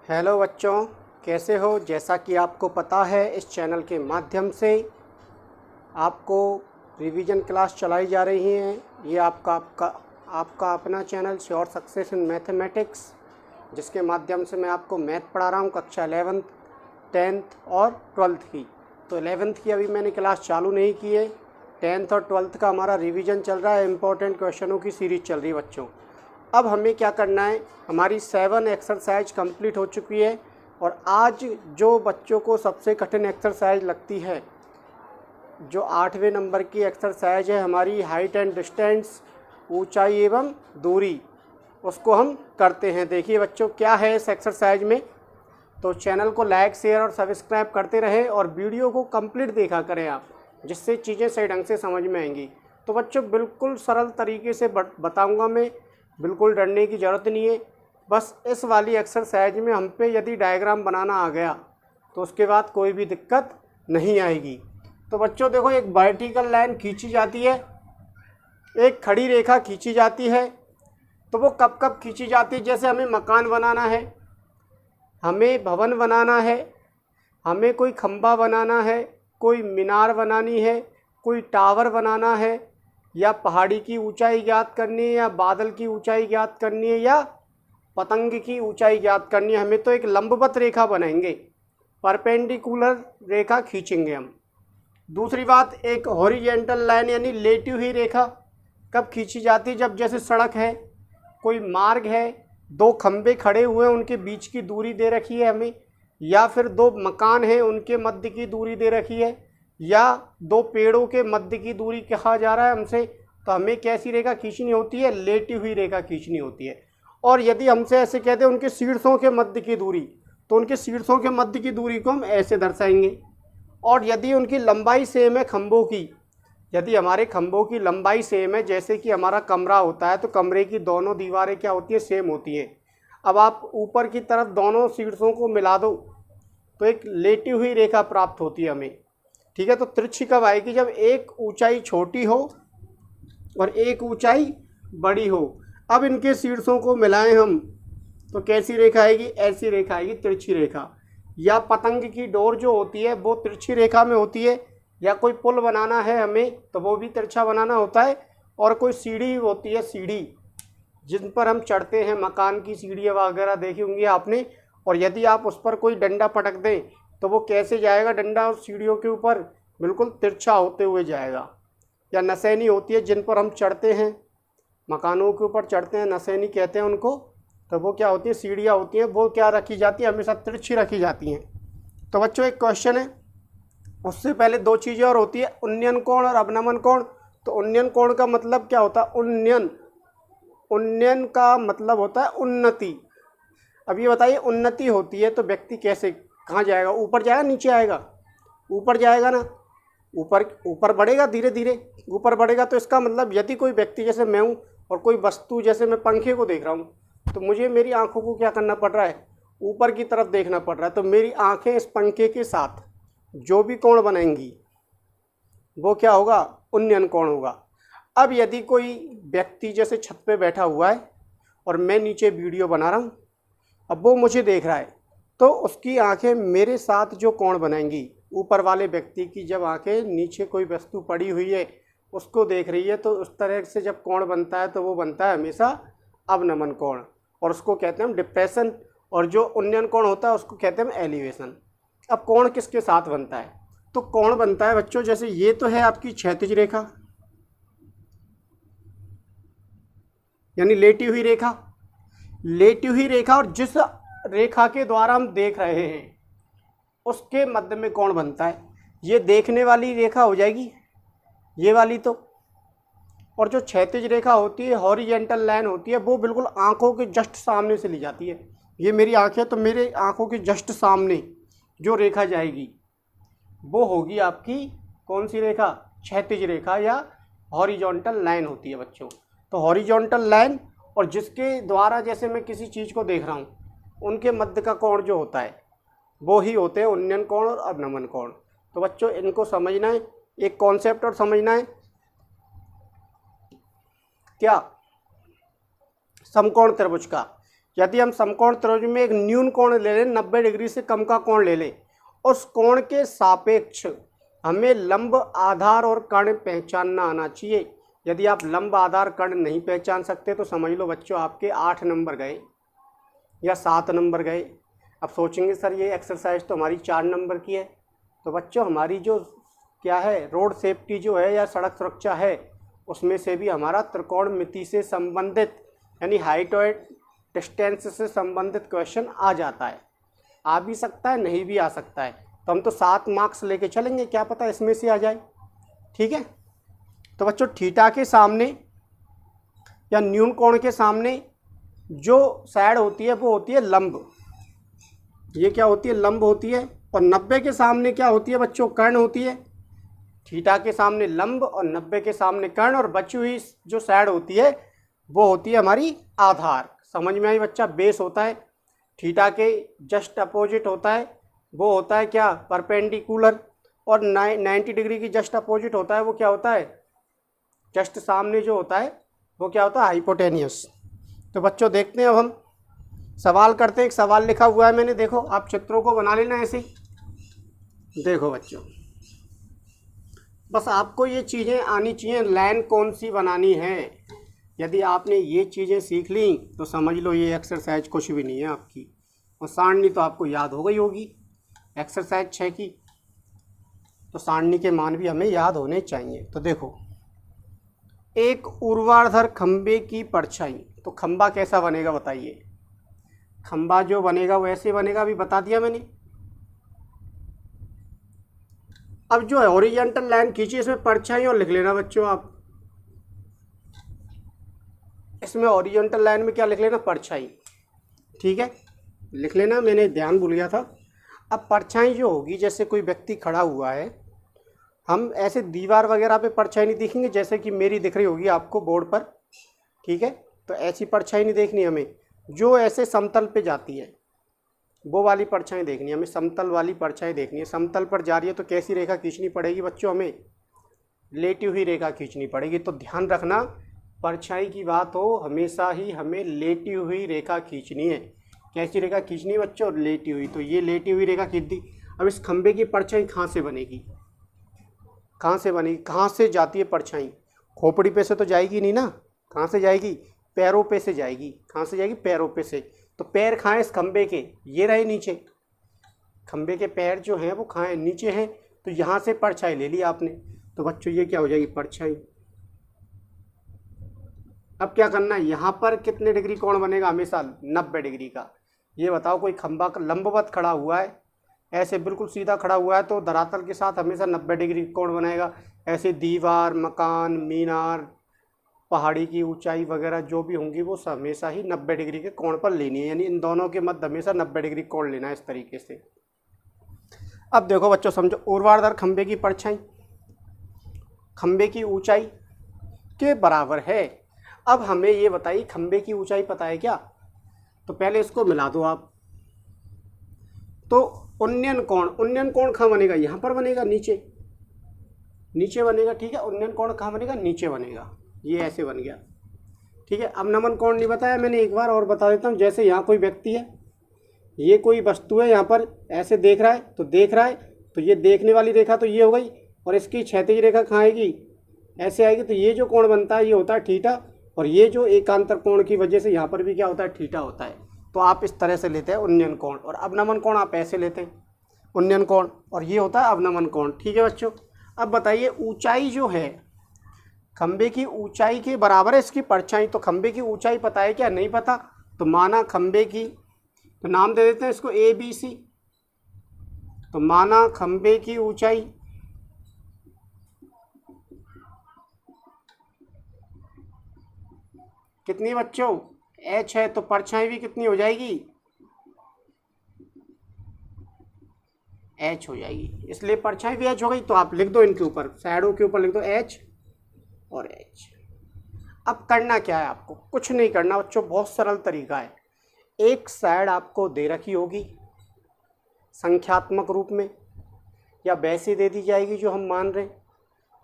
Hello बच्चों, कैसे हो। जैसा कि आपको पता है, इस चैनल के माध्यम से आपको रिवीजन क्लास चलाई जा रही हैं। ये आपका अपना channel sure success in mathematics, जिसके माध्यम से मैं आपको मैथ पढ़ा रहा हूँ कक्षा 11th, 10th और 12th की। तो 11th की अभी मैंने क्लास चालू नहीं की है। 10th और 12th का हमारा रिवीजन चल रहा है। इम्पोर्टेंट क्वेश्चनों की सीरीज चल रही है बच्चों। अब हमें क्या करना है, हमारी 7 एक्सरसाइज कंप्लीट हो चुकी है और आज जो बच्चों को सबसे कठिन एक्सरसाइज लगती है, जो 8वें नंबर की एक्सरसाइज है हमारी हाइट एंड डिस्टेंस, ऊंचाई एवं दूरी, उसको हम करते हैं। देखिए बच्चों, क्या है इस एक्सरसाइज में। तो चैनल को लाइक, शेयर और सब्सक्राइब करते रहें और वीडियो को कंप्लीट देखा करें आप, जिससे चीज़ें सही ढंग से समझ में आएंगी। तो बच्चों, बिल्कुल सरल तरीके से बताऊँगा मैं, बिल्कुल डरने की ज़रूरत नहीं है। बस इस वाली एक्सरसाइज में हम पे यदि डायग्राम बनाना आ गया तो उसके बाद कोई भी दिक्कत नहीं आएगी। तो बच्चों देखो, एक वर्टिकल लाइन खींची जाती है, एक खड़ी रेखा खींची जाती है। तो वो कब कब खींची जाती है, जैसे हमें मकान बनाना है, हमें भवन बनाना है, हमें कोई खंभा बनाना है, कोई मीनार बनानी है, कोई टावर बनाना है, या पहाड़ी की ऊंचाई ज्ञात करनी है, या बादल की ऊंचाई ज्ञात करनी है, या पतंग की ऊंचाई ज्ञात करनी है। हमें तो एक लंबवत रेखा बनाएंगे, परपेंडिकुलर रेखा खींचेंगे हम। दूसरी बात, एक हॉरिजेंटल लाइन यानी लेटी हुई रेखा कब खींची जाती है, जब जैसे सड़क है, कोई मार्ग है, दो खंबे खड़े हुए हैं, उनके बीच की दूरी दे रखी है हमें, या फिर दो मकान हैं उनके मध्य की दूरी दे रखी है, या दो पेड़ों के मध्य की दूरी कहा जा रहा है हमसे। तो हमें कैसी रेखा खींचनी होती है, लेटी हुई रेखा खींचनी होती है। और यदि हमसे ऐसे कहते हैं उनके शीर्षों के मध्य की दूरी, तो उनके शीर्षों के मध्य की दूरी को हम ऐसे दर्शाएंगे। और यदि उनकी लंबाई सेम है खंभों की, यदि हमारे खंभों की लंबाई सेम है, जैसे कि हमारा कमरा होता है, तो कमरे की दोनों दीवारें क्या होती है, सेम होती हैं। अब आप ऊपर की तरफ दोनों शीर्षों को मिला दो तो एक लेटी हुई रेखा प्राप्त होती है हमें। ठीक है, तो तिरछी कब आएगी, जब एक ऊंचाई छोटी हो और एक ऊंचाई बड़ी हो। अब इनके शीर्षों को मिलाएं हम तो कैसी रेखा आएगी, ऐसी रेखा आएगी, तिरछी रेखा। या पतंग की डोर जो होती है वो तिरछी रेखा में होती है, या कोई पुल बनाना है हमें तो वो भी तिरछा बनाना होता है। और कोई सीढ़ी होती है, सीढ़ी जिन पर हम चढ़ते हैं, मकान की सीढ़ियाँ वगैरह देखी होंगी आपने। और यदि आप उस पर कोई डंडा पटक दें तो वो कैसे जाएगा, डंडा उस सीढ़ियों के ऊपर बिल्कुल तिरछा होते हुए जाएगा। या नसैनी होती है जिन पर हम चढ़ते हैं, मकानों के ऊपर चढ़ते हैं, नसैनी कहते हैं उनको। तो वो क्या होती है, सीढ़ियाँ होती हैं, वो क्या रखी जाती है, हमेशा तिरछी रखी जाती हैं। तो बच्चों, एक क्वेश्चन है, उससे पहले दो चीज़ें और होती है, उन्नयन कोण और अवनमन कोण। तो उन्नयन कोण का मतलब क्या होता है, उन्नयन का मतलब होता है उन्नति। अब ये बताइए, उन्नति होती है तो व्यक्ति कैसे, कहाँ जाएगा, ऊपर जाएगा, नीचे आएगा, ऊपर जाएगा ना, ऊपर बढ़ेगा, धीरे धीरे ऊपर बढ़ेगा। तो इसका मतलब यदि कोई व्यक्ति, जैसे मैं हूँ, और कोई वस्तु, जैसे मैं पंखे को देख रहा हूँ, तो मुझे मेरी आंखों को क्या करना पड़ रहा है, ऊपर की तरफ देखना पड़ रहा है। तो मेरी आंखें इस पंखे के साथ जो भी कोण बनाएंगी वो क्या होगा, उन्नयन कोण होगा। अब यदि कोई व्यक्ति जैसे छत पे बैठा हुआ है और मैं नीचे वीडियो बना रहा हूँ, अब वो मुझे देख रहा है, तो उसकी आंखें मेरे साथ जो कोण बनाएंगी, ऊपर वाले व्यक्ति की जब आंखें नीचे कोई वस्तु पड़ी हुई है उसको देख रही है, तो उस तरह से जब कोण बनता है तो वो बनता है हमेशा अवनमन कोण, और उसको कहते हैं हम डिप्रेशन। और जो उन्नयन कोण होता है उसको कहते हैं हम एलिवेशन। अब कोण किसके साथ बनता है, तो कोण बनता है बच्चों, जैसे ये तो है आपकी क्षैतिज रेखा यानी लेटी हुई रेखा, लेटी हुई रेखा, और जिस रेखा के द्वारा हम देख रहे हैं उसके मध्य में कोण बनता है। ये देखने वाली रेखा हो जाएगी, ये वाली तो। और जो क्षैतिज रेखा होती है, हॉरिजेंटल लाइन होती है, वो बिल्कुल आंखों के जस्ट सामने से ली जाती है। ये मेरी आंखें, तो मेरे आंखों के जस्ट सामने जो रेखा जाएगी वो होगी आपकी कौन सी रेखा, क्षैतिज रेखा या हॉरिजॉन्टल लाइन होती है बच्चों। तो हॉरिजॉन्टल लाइन और जिसके द्वारा जैसे मैं किसी चीज़ को देख रहा हूँ, उनके मध्य का कोण जो होता है वो ही होते हैं उन्नयन कोण और अवनमन कोण। तो बच्चों, इनको समझना है, एक कॉन्सेप्ट और समझना है, क्या, समकोण त्रिभुज का। यदि हम समकोण त्रिभुज में एक न्यून कोण ले लें, 90 डिग्री से कम का कोण ले लें, उस कोण के सापेक्ष हमें लंब आधार और कर्ण पहचानना आना चाहिए। यदि आप लंब आधार कर्ण नहीं पहचान सकते तो समझ लो बच्चों आपके 8 नंबर गए या 7 नंबर गए। अब सोचेंगे सर ये एक्सरसाइज तो हमारी 4 नंबर की है। तो बच्चों हमारी जो क्या है रोड सेफ्टी जो है या सड़क सुरक्षा है, उसमें से भी हमारा त्रिकोणमिति से संबंधित यानी हाइट और डिस्टेंस से संबंधित क्वेश्चन आ जाता है। आ भी सकता है, नहीं भी आ सकता है। तो हम तो 7 मार्क्स लेके चलेंगे, क्या पता इसमें से आ जाए। ठीक है, तो बच्चों थीटा के सामने या न्यून कोण के सामने जो साइड होती है वो होती है लंब। ये क्या होती है? लंब होती है। और 90 के सामने क्या होती है बच्चों? कर्ण होती है। थीटा के सामने लंब और 90 के सामने कर्ण, और बची हुई जो साइड होती है वो होती है हमारी आधार। समझ में आई बच्चा? बेस होता है, थीटा के जस्ट अपोजिट होता है, वो होता है क्या? परपेंडिकुलर। और 90 डिग्री की जस्ट अपोजिट होता है, वो क्या होता है? जस्ट सामने जो होता है वो क्या होता है? हाइपोटेनियस। तो बच्चों देखते हैं, अब हम सवाल करते हैं। एक सवाल लिखा हुआ है मैंने, देखो आप चित्रों को बना लेना ऐसे ही। देखो बच्चों, बस आपको ये चीज़ें आनी चाहिए, लाइन कौन सी बनानी है। यदि आपने ये चीज़ें सीख ली तो समझ लो ये एक्सरसाइज कुछ भी नहीं है आपकी। और सारणी तो आपको याद हो गई होगी एक्सरसाइज 6 की, तो सारणी के मान भी हमें याद होने चाहिए। तो देखो, एक ऊर्ध्वाधर खंबे की परछाई, तो खंबा कैसा बनेगा बताइए? खंबा जो बनेगा वो ऐसे बनेगा, अभी बता दिया मैंने। अब जो है हॉरिजॉन्टल लाइन खींची, इसमें परछाई और लिख लेना बच्चों आप। इसमें हॉरिजॉन्टल लाइन में क्या लिख लेना? परछाई। ठीक है, लिख लेना, मैंने ध्यान भूल गया था। अब परछाई जो होगी, जैसे कोई व्यक्ति खड़ा हुआ है, हम ऐसे दीवार वगैरह पे परछाई नहीं देखेंगे, जैसे कि मेरी दिख रही होगी आपको बोर्ड पर। ठीक है, तो ऐसी परछाई नहीं देखनी हमें, जो ऐसे समतल पे जाती है वो वाली परछाई देखनी है हमें। समतल वाली परछाई देखनी है। समतल पर जा रही है तो कैसी रेखा खींचनी पड़ेगी बच्चों? हमें लेटी हुई रेखा खींचनी पड़ेगी। तो ध्यान रखना, परछाई की बात हो हमेशा ही हमें लेटी हुई रेखा खींचनी है। कैसी रेखा खींचनी है बच्चों? लेटी हुई। तो ये लेटी हुई रेखा खींच दी। अब इस खंबे की परछाई कहाँ से बनेगी? कहाँ से बनेगी? कहाँ से जाती है परछाई? खोपड़ी पे से तो जाएगी नहीं ना। कहाँ से जाएगी? पैरों पे से जाएगी। कहाँ से जाएगी? पैरों पे से। तो पैर कहाँ हैं इस खंबे के? ये रहे नीचे। खंबे के पैर जो हैं वो कहाँ हैं? नीचे हैं। तो यहाँ से परछाई ले ली आपने। तो बच्चों ये क्या हो जाएगी? परछाई। अब क्या करना है? यहाँ पर कितने डिग्री कोण बनेगा? हमेशा 90 डिग्री का। ये बताओ, कोई खंबा लंबवत खड़ा हुआ है, ऐसे बिल्कुल सीधा खड़ा हुआ है, तो धरातल के साथ हमेशा 90 डिग्री कोण बनाएगा। ऐसे दीवार, मकान, मीनार, पहाड़ी की ऊंचाई वगैरह जो भी होंगी वो हमेशा ही 90 डिग्री के कोण पर लेनी है, यानी इन दोनों के मध्य हमेशा 90 डिग्री कोण लेना है इस तरीके से। अब देखो बच्चों समझो, ऊर्ध्वाधर खंबे की परछाई खंबे की ऊंचाई के बराबर है। अब हमें ये बताइए खंबे की ऊंचाई पता है क्या? तो पहले इसको मिला दो आप। तो उन्नयन कोण कहाँ बनेगा? यहाँ पर बनेगा, नीचे नीचे बनेगा। ठीक है, उन्नयन कोण कहाँ बनेगा? नीचे बनेगा। ये ऐसे बन गया। ठीक है, अब नमन कोण नहीं बताया मैंने, एक बार और बता देता हूँ। जैसे यहाँ कोई व्यक्ति है, ये कोई वस्तु है, यहाँ पर ऐसे देख रहा है, तो देख रहा है, तो ये देखने वाली रेखा तो ये हो गई, और इसकी क्षैतिज रेखा कहाँ आएगी? ऐसे आएगी। तो ये जो कोण बनता है ये होता है थीटा, और ये जो एकांतर कोण की वजह से यहाँ पर भी क्या होता है? थीटा होता है। तो आप इस तरह से लेते हैं उन्नयन कोण, और अवनमन कोण आप ऐसे लेते हैं उन्नयन कोण, और ये होता है अवनमन कोण। ठीक है बच्चों, अब बताइए ऊंचाई जो है खंबे की ऊंचाई के बराबर है इसकी परछाई। तो खंबे की ऊंचाई पता है क्या? नहीं पता। तो माना खंबे की, तो नाम दे देते हैं इसको ABC। तो माना खंबे की ऊंचाई कितनी बच्चों? H है, तो परछाई भी कितनी हो जाएगी? H हो जाएगी, इसलिए परछाई भी H हो गई। तो आप लिख दो इनके ऊपर, साइडों के ऊपर लिख दो H और H। अब करना क्या है आपको? कुछ नहीं करना बच्चों, बहुत सरल तरीका है। एक साइड आपको दे रखी होगी संख्यात्मक रूप में, या वैसे दे दी जाएगी जो हम मान रहे हैं,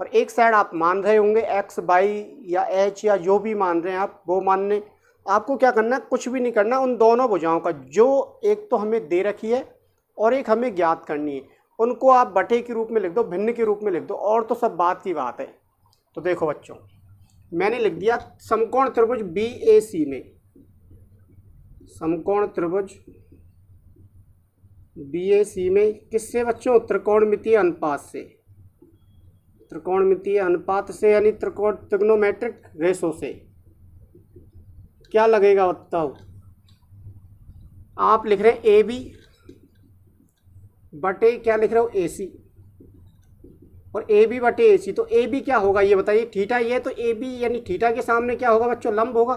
और एक साइड आप मान रहे होंगे X, Y या H या जो भी मान रहे हैं आप वो मानने। आपको क्या करना है, कुछ भी नहीं करना, उन दोनों भुजाओं का जो एक तो हमें दे रखी है और एक हमें ज्ञात करनी है, उनको आप बटे के रूप में लिख दो, भिन्न के रूप में लिख दो, और तो सब बात की बात है। तो देखो बच्चों, मैंने लिख दिया समकोण त्रिभुज BAC में, समकोण त्रिभुज BAC में किससे बच्चों, त्रिकोणमितीय अनुपात से, त्रिकोणमितीय अनुपात से यानी त्रिग्नोमेट्रिक रेशो से। क्या लगेगा बताओ, आप लिख रहे हैं AB बटे क्या लिख रहे हो AC, और AB बटे AC, तो AB क्या होगा ये बताइए, थीटा ये, तो AB यानी थीटा के सामने क्या होगा बच्चों, लंब होगा।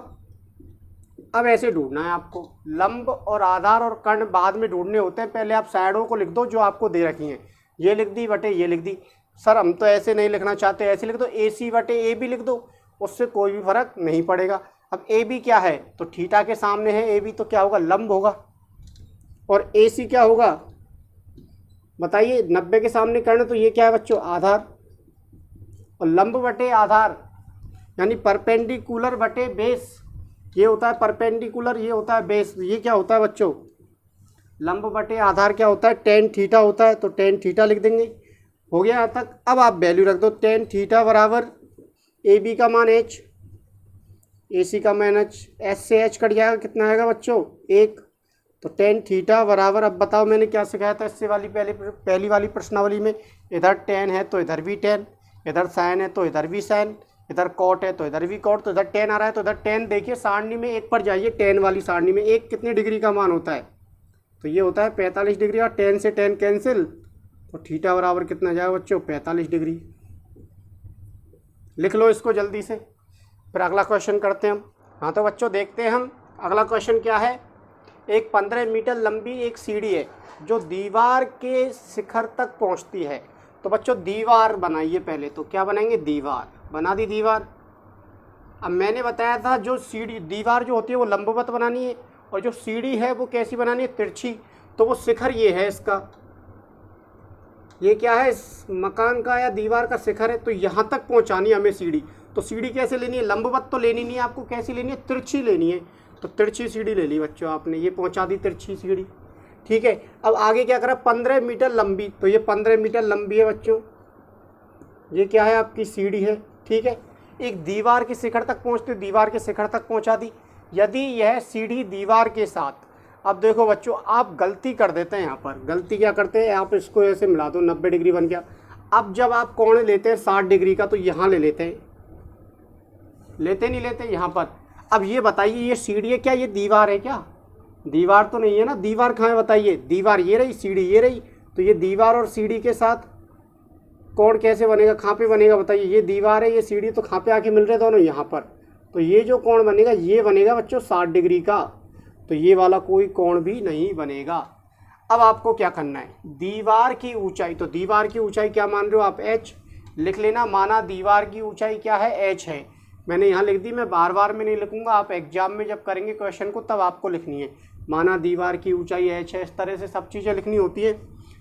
अब ऐसे ढूंढना है आपको, लंब और आधार और कर्ण बाद में ढूंढने होते हैं, पहले आप साइडों को लिख दो जो आपको दे रखी हैं, ये लिख दी बटे ये लिख दी। सर हम तो ऐसे नहीं लिखना चाहते, ऐसे लिख दो AC बटे AB लिख दो, उससे कोई भी फर्क नहीं पड़ेगा। अब AB क्या है, तो थीटा के सामने है AB, तो क्या होगा, लंब होगा। और AC क्या होगा बताइए, 90 के सामने कर्ण, तो ये क्या है बच्चों, आधार। और लंब बटे आधार यानी परपेंडिकुलर बटे बेस, ये होता है परपेंडिकुलर, ये होता है बेस। ये क्या होता है बच्चों, लंब बटे आधार क्या होता है, टेन थीटा होता है, तो टेन थीटा लिख देंगे। हो गया यहाँ तक। अब आप वैल्यू रख दो, टेन थीटा बराबर AB का मान H, AC का मान H, S से H कट जाएगा, कितना आएगा बच्चों, 1। तो टेन थीटा बराबर, अब बताओ मैंने क्या सिखाया था इससे वाली पहली वाली प्रश्नावली में, इधर टेन है तो इधर भी टेन, इधर साइन है तो इधर भी साइन, इधर कॉट है तो इधर भी कॉट, तो इधर टेन आ रहा है तो इधर टेन। देखिए सारणी में एक पर जाइए, टेन वाली सारणी में एक कितने डिग्री का मान होता है, तो ये होता है 45 डिग्री, और टेन से टेन कैंसिल, तो थीटा बराबर कितना जाएगा बच्चों, 45 डिग्री। लिख लो इसको जल्दी से, फिर अगला क्वेश्चन करते हैं हम। हाँ तो बच्चों देखते हैं हम अगला क्वेश्चन क्या है। एक 15 मीटर लंबी एक सीढ़ी है जो दीवार के शिखर तक पहुंचती है। तो बच्चों दीवार बनाइए पहले, तो क्या बनाएंगे, दीवार। बना दी दीवार। अब मैंने बताया था जो सीढ़ी दीवार जो होती है वो लंबवत बनानी है, और जो सीढ़ी है वो कैसी बनानी है, तिरछी। तो वो शिखर ये है इसका, ये क्या है, इस मकान का या दीवार का शिखर है, तो यहाँ तक पहुँचानी है हमें सीढ़ी। तो सीढ़ी कैसे लेनी है, लंबवत तो लेनी नहीं है आपको, कैसी लेनी है, तिरछी लेनी है। तो तिरछी सीढ़ी ले ली बच्चों आपने, ये पहुँचा दी तिरछी सीढ़ी। ठीक है, अब आगे क्या करा, 15 मीटर लंबी, तो ये 15 मीटर लंबी है बच्चों, ये क्या है आपकी सीढ़ी है। ठीक है, एक दीवार के शिखर तक पहुँचती, दीवार के शिखर तक पहुँचा दी। यदि यह सीढ़ी दीवार के साथ, अब देखो बच्चों आप गलती कर देते हैं यहाँ पर, गलती क्या करते हैं, आप इसको ऐसे मिला दो, 90 डिग्री बन गया। अब जब आप कोण लेते हैं 60 डिग्री का, तो यहाँ ले लेते हैं, लेते नहीं लेते यहाँ पर। अब ये बताइए ये सीढ़ी है क्या, ये दीवार है क्या, दीवार तो नहीं है ना। दीवार कहाँ है बताइए, दीवार ये रही, सीढ़ी ये रही। तो ये दीवार और सीढ़ी के साथ कोण कैसे बनेगा, कहाँ पे बनेगा बताइए, ये दीवार है ये सीढ़ी, तो कहाँ पे आके मिल रहे दोनों, यहाँ पर। तो ये जो कोण बनेगा ये बनेगा बच्चों 60 डिग्री का, तो ये वाला कोई कोण भी नहीं बनेगा। अब आपको क्या करना है, दीवार की ऊंचाई, तो दीवार की ऊंचाई क्या मान रहे हो आप, h लिख लेना। माना दीवार की ऊंचाई क्या है, h है। मैंने यहाँ लिख दी, मैं बार बार में नहीं लिखूंगा, आप एग्जाम में जब करेंगे क्वेश्चन को तब आपको लिखनी है। माना दीवार की ऊंचाई h है, इस तरह से सब चीज़ें लिखनी होती है।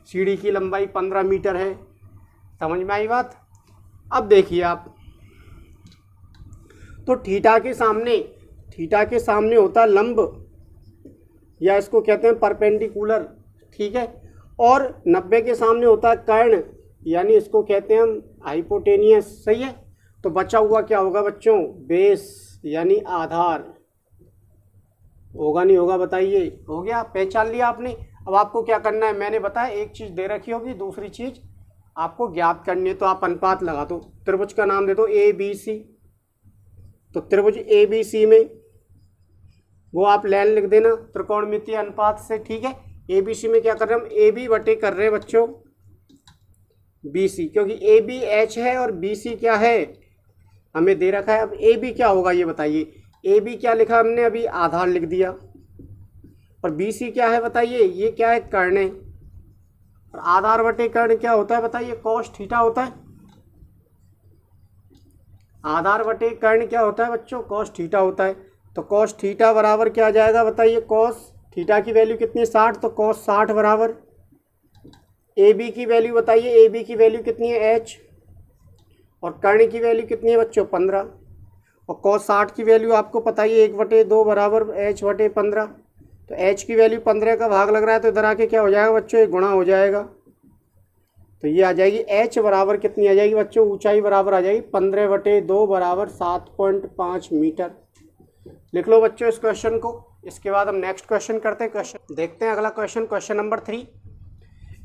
सीढ़ी की लंबाई 15 मीटर है, समझ में आई बात। अब देखिए आप, तो थीटा के सामने होता है लंब, या इसको कहते हैं परपेंडिकुलर। ठीक है, और 90 के सामने होता है कर्ण, यानी इसको कहते हैं हम हाइपोटेनियस। सही है, तो बचा हुआ क्या होगा बच्चों, बेस यानी आधार। होगा नहीं होगा बताइए, हो गया, पहचान लिया आपने। अब आपको क्या करना है, मैंने बताया एक चीज़ दे रखी होगी, दूसरी चीज़ आपको ज्ञात करनी है। तो आप अनुपात लगा दो, त्रिभुज का नाम दे दो ABC। तो त्रिभुज ABC में वो आप लाइन लिख देना त्रिकोणमितीय अनुपात से। ठीक है, ABC में क्या कर रहे हैं हम, AB बटे कर रहे हैं बच्चों BC, क्योंकि AB H है और BC क्या है हमें दे रखा है। अब AB क्या होगा ये बताइए, AB क्या लिखा हमने अभी, आधार लिख दिया। और BC क्या है बताइए, ये क्या है, कर्ण है। और आधार बटे कर्ण क्या होता है बताइए, cos थीटा होता है। आधार बटे कर्ण क्या होता है बच्चों, cos थीटा होता है। तो cos थीटा बराबर क्या आ जाएगा बताइए, cos थीटा की वैल्यू कितनी 60, तो cos 60 बराबर AB की वैल्यू बताइए, AB की वैल्यू कितनी है H, और कर्ण की वैल्यू कितनी है बच्चों 15। और cos 60 की वैल्यू आपको पता ही है 1/2 बराबर h/15। तो h की वैल्यू 15 का भाग लग रहा है तो इधर आके क्या हो जाएगा बच्चों, ये गुणा हो जाएगा। तो ये आ जाएगी h बराबर कितनी आ जाएगी बच्चों, ऊंचाई बराबर आ जाएगी 15/2 बराबर 7.5 मीटर। लिख लो बच्चों इस क्वेश्चन को। इसके बाद हम नेक्स्ट क्वेश्चन करते हैं। क्वेश्चन देखते हैं अगला क्वेश्चन, क्वेश्चन नंबर 3।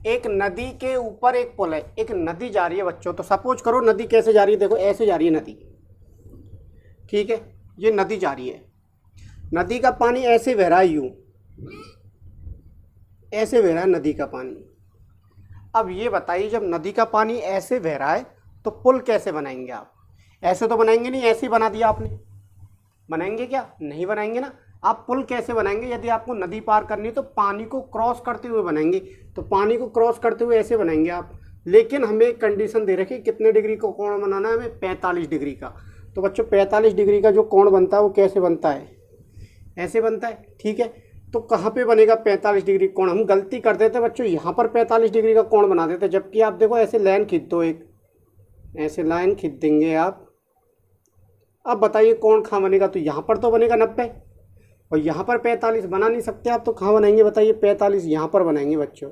एक नदी के ऊपर एक पुल है, एक नदी जा रही है बच्चों। तो सपोज करो नदी कैसे जा रही है, देखो ऐसे जा रही है नदी, ठीक है, ये नदी जा रही है, नदी का पानी ऐसे बह रहा है, यूं ऐसे बह रहा है नदी का पानी। अब ये बताइए जब नदी का पानी ऐसे बह रहा है तो पुल कैसे बनाएंगे आप? ऐसे तो बनाएंगे नहीं, ऐसे ही बना दिया आपने, बनाएंगे क्या? नहीं बनाएंगे ना। आप पुल कैसे बनाएंगे? यदि आपको नदी पार करनी है तो पानी को क्रॉस करते हुए बनाएंगे। तो पानी को क्रॉस करते हुए ऐसे बनाएंगे आप, लेकिन हमें एक कंडीशन दे रखी है कितने डिग्री का कोण बनाना है हमें, 45 डिग्री का। तो बच्चों 45 डिग्री का जो कोण बनता है वो कैसे बनता है, ऐसे बनता है, ठीक है। तो कहाँ पे बनेगा 45 डिग्री कोण? हम गलती कर देते बच्चों, यहाँ पर 45 डिग्री का कोण बना देते, जबकि आप देखो ऐसे लाइन खींच दो, एक ऐसे लाइन खींच देंगे आप। अब बताइए कोण कहाँ बनेगा? तो यहाँ पर तो बनेगा 90 और यहाँ पर 45 बना नहीं सकते आप, तो कहाँ बनाएंगे बताइए? 45 यहाँ पर बनाएंगे बच्चों,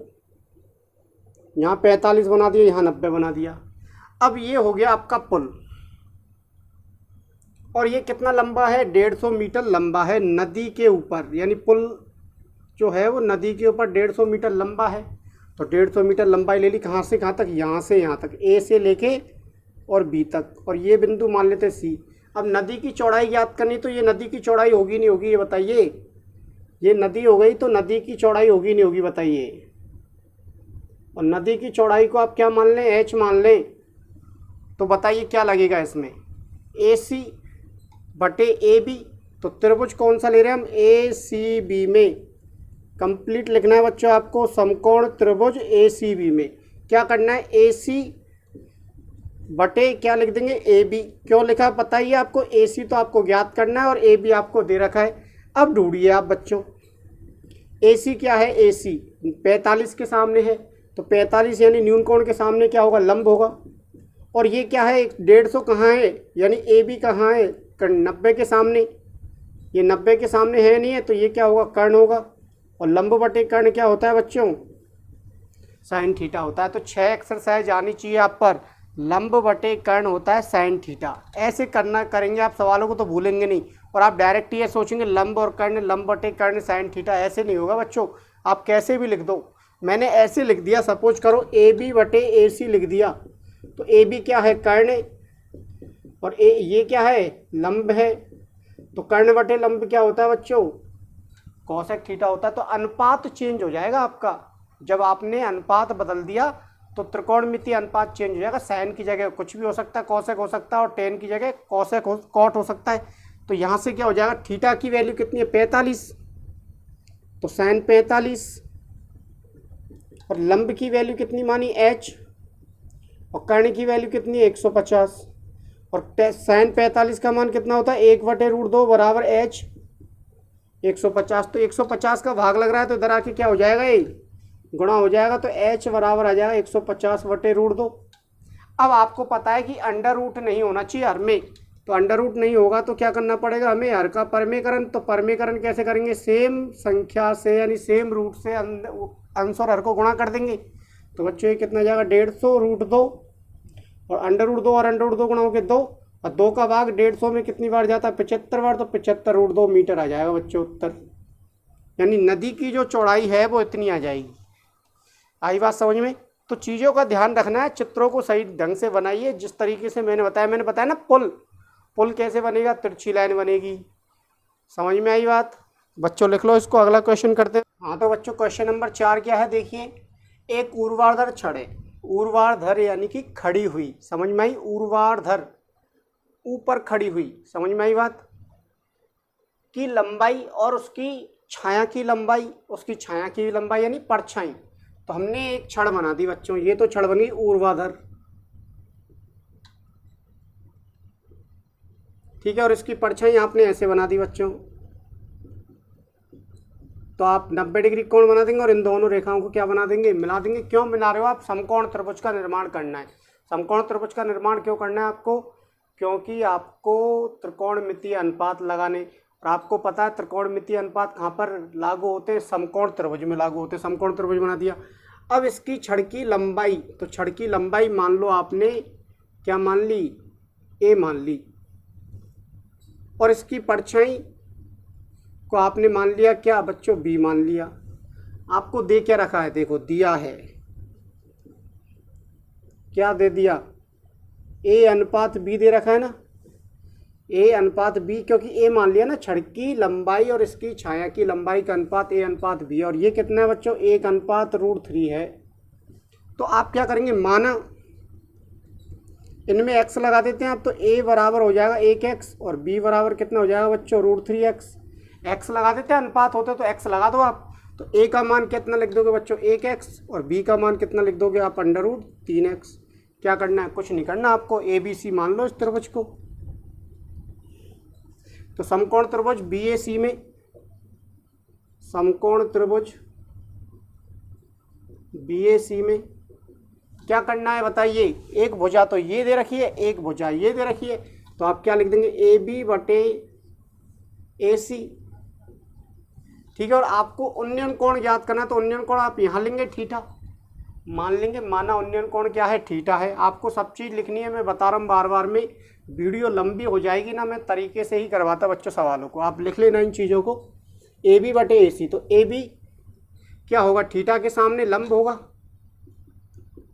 यहाँ 45 बना दिया, यहाँ 90 बना दिया। अब ये हो गया आपका पुल, और ये कितना लंबा है? 150 मीटर लंबा है नदी के ऊपर, यानी पुल जो है वो नदी के ऊपर 150 मीटर लंबा है। तो 150 मीटर लंबाई ले ली, कहाँ से कहाँ तक? यहाँ से यहाँ तक, ए से लेके और बी तक, और ये बिंदु मान लेते सी। अब नदी की चौड़ाई ज्ञात करनी, तो ये नदी की चौड़ाई होगी नहीं होगी, ये बताइए? ये नदी हो गई तो नदी की चौड़ाई होगी नहीं होगी, बताइए? और नदी की चौड़ाई को आप क्या मान लें? एच मान लें। तो बताइए क्या लगेगा इसमें? ए सी बटे ए बी। तो त्रिभुज कौन सा ले रहे हैं हम? ए सी बी में। कंप्लीट लिखना है बच्चों आपको, समकोण त्रिभुज ए सी बी में क्या करना है? ए सी बटे क्या लिख देंगे? A B. क्यों लिखा पता ही है आपको? ए सी तो आपको ज्ञात करना है और ए बी आपको दे रखा है। अब ढूंढिए आप बच्चों, ए सी क्या है? ए सी 45 के सामने है, तो 45 यानी न्यून कोण के सामने क्या होगा? लंब होगा। और ये क्या है? 150 कहाँ है? यानी ए बी कहाँ है? 90 के सामने। ये 90 के सामने है नहीं है, तो ये क्या होगा? कर्ण होगा। और लंब बटे कर्ण क्या होता है बच्चों? साइन थीटा होता है। तो 6 एक्सरसाइज आनी चाहिए आप पर। लंब बटे कर्ण होता है साइन थीटा। ऐसे करना करेंगे आप सवालों को तो भूलेंगे नहीं, और आप डायरेक्ट ये सोचेंगे लंब और कर्ण, लंब बटे कर्ण साइन थीटा, ऐसे नहीं होगा बच्चों। आप कैसे भी लिख दो, मैंने ऐसे लिख दिया, सपोज करो ए बी बटे ए सी लिख दिया। तो ए बी क्या है? कर्ण, और ये क्या है? लंब है। तो कर्ण बटे लंब क्या होता है बच्चों? कोसेक थीटा होता है। तो अनुपात चेंज हो जाएगा आपका। जब आपने अनुपात बदल दिया तो त्रिकोणमितीय अनुपात चेंज हो जाएगा। साइन की जगह कुछ भी हो सकता है, कोसेक हो सकता है, और टेन की जगह कोसेक कॉट हो सकता है। तो यहाँ से क्या हो जाएगा? थीटा की वैल्यू कितनी है? 45, तो साइन 45, और लंब की वैल्यू कितनी मानी? h, और कर्ण की वैल्यू कितनी है? 150, और साइन 45 का मान कितना होता है? 1/√2 बराबर h 150। तो 150 का भाग लग रहा है, तो इधर आके क्या हो जाएगा? ये गुणा हो जाएगा। तो h बराबर आ जाएगा 150/√2। अब आपको पता है कि अंडर रूट नहीं होना चाहिए हर में, तो अंडर रूट नहीं होगा तो क्या करना पड़ेगा हमें? हर का परमेकरण। तो परमेकरण कैसे करेंगे? सेम संख्या से, यानी सेम रूट से अंश और हर को गुणा कर देंगे। तो बच्चों ये कितना जाएगा? 150√2, और अंडर रूट 2 और अंडर रूट 2 गुणा होकर 2, और 2 का भाग 150 में कितनी बार जाता है? 75 बार। तो 75√2 मीटर आ जाएगा बच्चों उत्तर। यानी नदी की जो चौड़ाई है वो इतनी आ जाएगी। आई बात समझ में? तो चीज़ों का ध्यान रखना है, चित्रों को सही ढंग से बनाइए जिस तरीके से मैंने बताया ना। पुल कैसे बनेगा? तिरछी लाइन बनेगी। समझ में आई बात? बच्चों लिख लो इसको, अगला क्वेश्चन करते हैं। हाँ तो बच्चों क्वेश्चन नंबर 4 क्या है? देखिए, एक ऊर्ध्वाधर छड़ है, ऊर्ध्वाधर यानी कि खड़ी हुई, समझ में आई? ऊर्ध्वाधर ऊपर खड़ी हुई, समझ में आई बात? की लंबाई और उसकी छाया की लंबाई, उसकी छाया की लंबाई यानी परछाई। तो हमने एक छड़ बना दी बच्चों, ये तो छड़ बनी ऊर्ध्वाधर, ठीक है, और इसकी परछाई आपने ऐसे बना दी बच्चों। तो आप 90 डिग्री कोण बना देंगे और इन दोनों रेखाओं को क्या बना देंगे? मिला देंगे। क्यों मिला रहे हो आप? समकोण त्रिभुज का निर्माण करना है। समकोण त्रिभुज का निर्माण क्यों करना है आपको? क्योंकि आपको त्रिकोणमितीय अनुपात लगाने, और आपको पता है त्रिकोणमितीय अनुपात कहाँ पर लागू होते हैं, समकोण त्रिभुज में लागू होते हैं। समकोण त्रिभुज बना दिया। अब इसकी छड़ की लंबाई, तो छड़ की लंबाई मान लो आपने क्या मान ली, ए मान ली, और इसकी परछाई को आपने मान लिया क्या बच्चों, बी मान लिया। आपको दे क्या रखा है, देखो दिया है, क्या दे दिया, ए अनुपात बी दे रखा है ना, ए अनुपात बी, क्योंकि ए मान लिया ना, छड़ की लंबाई और इसकी छाया की लंबाई का अनुपात ए अनुपात बी, और ये कितना है बच्चों, 1/√3 है। तो आप क्या करेंगे, माना इनमें x लगा देते हैं आप, तो a बराबर हो जाएगा 1x और b बराबर कितना हो जाएगा बच्चों, √3x। x लगा देते हैं, अनुपात होते तो x लगा दो आप, तो a का मान कितना लिख दोगे बच्चों, 1x, और b का मान कितना लिख दोगे आप, √3x। क्या करना है, कुछ नहीं करना आपको, ABC मान लो इस त्रिभुज को। तो समकोण त्रिभुज BAC में, समकोण त्रिभुज BAC में क्या करना है बताइए, एक भुजा तो ये दे रखी है, एक भुजा ये दे रखी है, तो आप क्या लिख देंगे, AB/AC। ठीक है, और आपको उन्नयन कोण ज्ञात करना है, तो उन्नयन कोण आप यहाँ लेंगे थीटा, मान लेंगे, माना उन्नयन कोण क्या है, थीटा है। आपको सब चीज़ लिखनी है, मैं बता रहा हूँ बार बार, में वीडियो लंबी हो जाएगी ना, मैं तरीके से ही करवाता बच्चों सवालों को, आप लिख लेना इन चीज़ों को। AB/AC, तो AB क्या होगा, थीटा के सामने लंब होगा,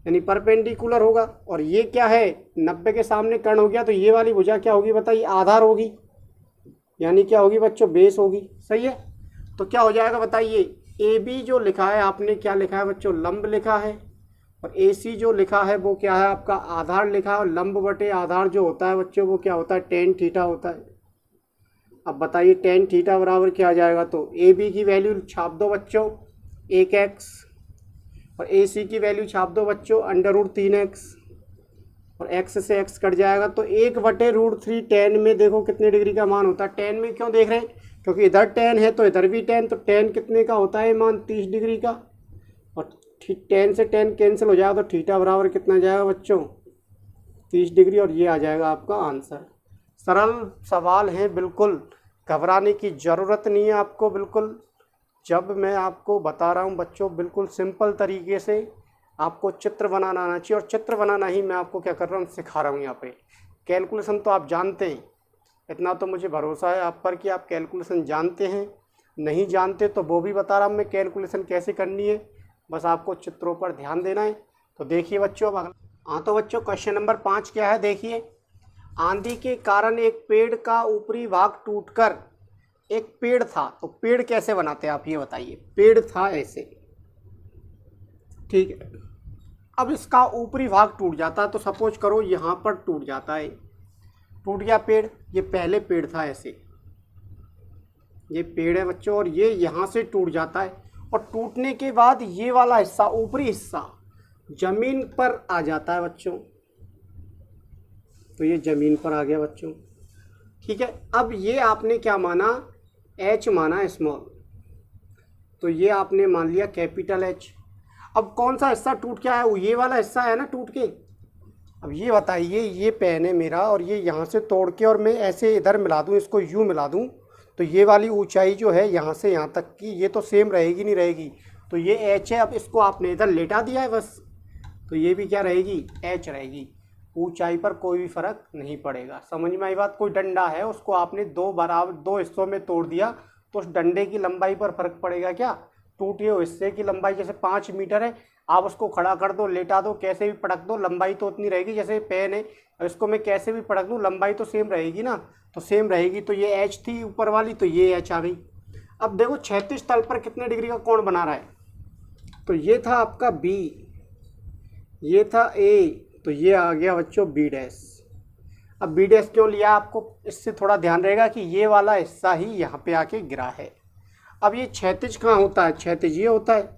यानी परपेंडिकुलर होगा, और ये क्या है, 90 के सामने कर्ण हो गया, तो ये वाली भुजा क्या होगी बताइए, आधार होगी, यानी क्या होगी बच्चों, बेस होगी। सही है, तो क्या हो जाएगा बताइए, AB जो लिखा है आपने, क्या लिखा है बच्चों, लंब लिखा है, और AC जो लिखा है वो क्या है आपका, आधार लिखा है, और लंब बटे आधार जो होता है बच्चों वो क्या होता है, tan थीटा होता है। अब बताइए tan थीटा बराबर क्या आ जाएगा, तो AB की वैल्यू छाप दो बच्चों 1x, और AC की वैल्यू छाप दो बच्चों √3x, और x से x कट जाएगा, तो 1/√3 tan में देखो कितने डिग्री का मान होता है। tan में क्यों देख रहे हैं, क्योंकि इधर tan है तो इधर भी tan, तो tan कितने का होता है मान, 30 डिग्री का, और tan से tan कैंसिल हो जाएगा, तो थीटा बराबर कितना जाएगा बच्चों, 30 डिग्री, और ये आ जाएगा आपका आंसर। सरल सवाल है, बिल्कुल घबराने की ज़रूरत नहीं है आपको। बिल्कुल जब मैं आपको बता रहा हूँ बच्चों, बिल्कुल सिंपल तरीके से आपको चित्र बनाना आना चाहिए, और चित्र बनाना ही मैं आपको क्या कर रहा हूँ, सिखा रहा हूँ यहाँ पे। कैलकुलेशन तो आप जानते हैं, इतना तो मुझे भरोसा है आप पर कि आप कैलकुलेशन जानते हैं, नहीं जानते तो वो भी बता रहा हूँ मैं कैलकुलेशन कैसे करनी है, बस आपको चित्रों पर ध्यान देना है। तो देखिए बच्चों, अब हाँ तो बच्चों क्वेश्चन नंबर 5 क्या है, देखिए, आंधी के कारण एक पेड़ का ऊपरी भाग टूटकर, एक पेड़ था, तो पेड़ कैसे बनाते हैं आप ये बताइए, पेड़ था ऐसे, ठीक है, अब इसका ऊपरी भाग टूट जाता है, तो सपोज करो यहाँ पर टूट जाता है, टूट गया पेड़, ये पहले पेड़ था ऐसे, ये पेड़ है बच्चों, और ये यहाँ से टूट जाता है, और टूटने के बाद ये वाला हिस्सा, ऊपरी हिस्सा जमीन पर आ जाता है बच्चों, तो ये जमीन पर आ गया बच्चों। ठीक है, अब ये आपने क्या माना, H माना स्मॉल, तो ये आपने मान लिया कैपिटल H। अब कौन सा हिस्सा टूट के आया, ये वाला हिस्सा है ना टूट के। अब ये बताइए, ये पेन है मेरा, और ये यहाँ से तोड़ के और मैं ऐसे इधर मिला दूँ, इसको यूँ मिला दूँ, तो ये वाली ऊंचाई जो है यहाँ से यहाँ तक की, ये तो सेम रहेगी नहीं रहेगी, तो ये H है। अब इसको आपने इधर लेटा दिया है बस, तो ये भी क्या रहेगी, H रहेगी, ऊंचाई पर कोई भी फर्क नहीं पड़ेगा। समझ में आई बात। कोई डंडा है, उसको आपने दो हिस्सों में तोड़ दिया, तो उस डंडे की लंबाई पर फर्क पड़ेगा क्या, टूटे हुए हिस्से की लंबाई जैसे 5 मीटर है, आप उसको खड़ा कर दो, लेटा दो, कैसे भी पटक दो, लंबाई तो उतनी रहेगी। जैसे पेन है, इसको मैं कैसे भी पटक दूँ, लंबाई तो सेम रहेगी ना, तो सेम रहेगी। तो ये H थी ऊपर वाली, तो ये H आ गई। अब देखो क्षैतिज तल पर कितने डिग्री का कोण बना रहा है, तो ये था आपका B, ये था A, तो ये आ गया बच्चों B डैश। अब B डैश क्यों लिया, आपको इससे थोड़ा ध्यान रहेगा कि ये वाला हिस्सा ही यहाँ पे आके गिरा है। अब ये क्षैतिज कहाँ होता है, क्षैतिज ये होता है,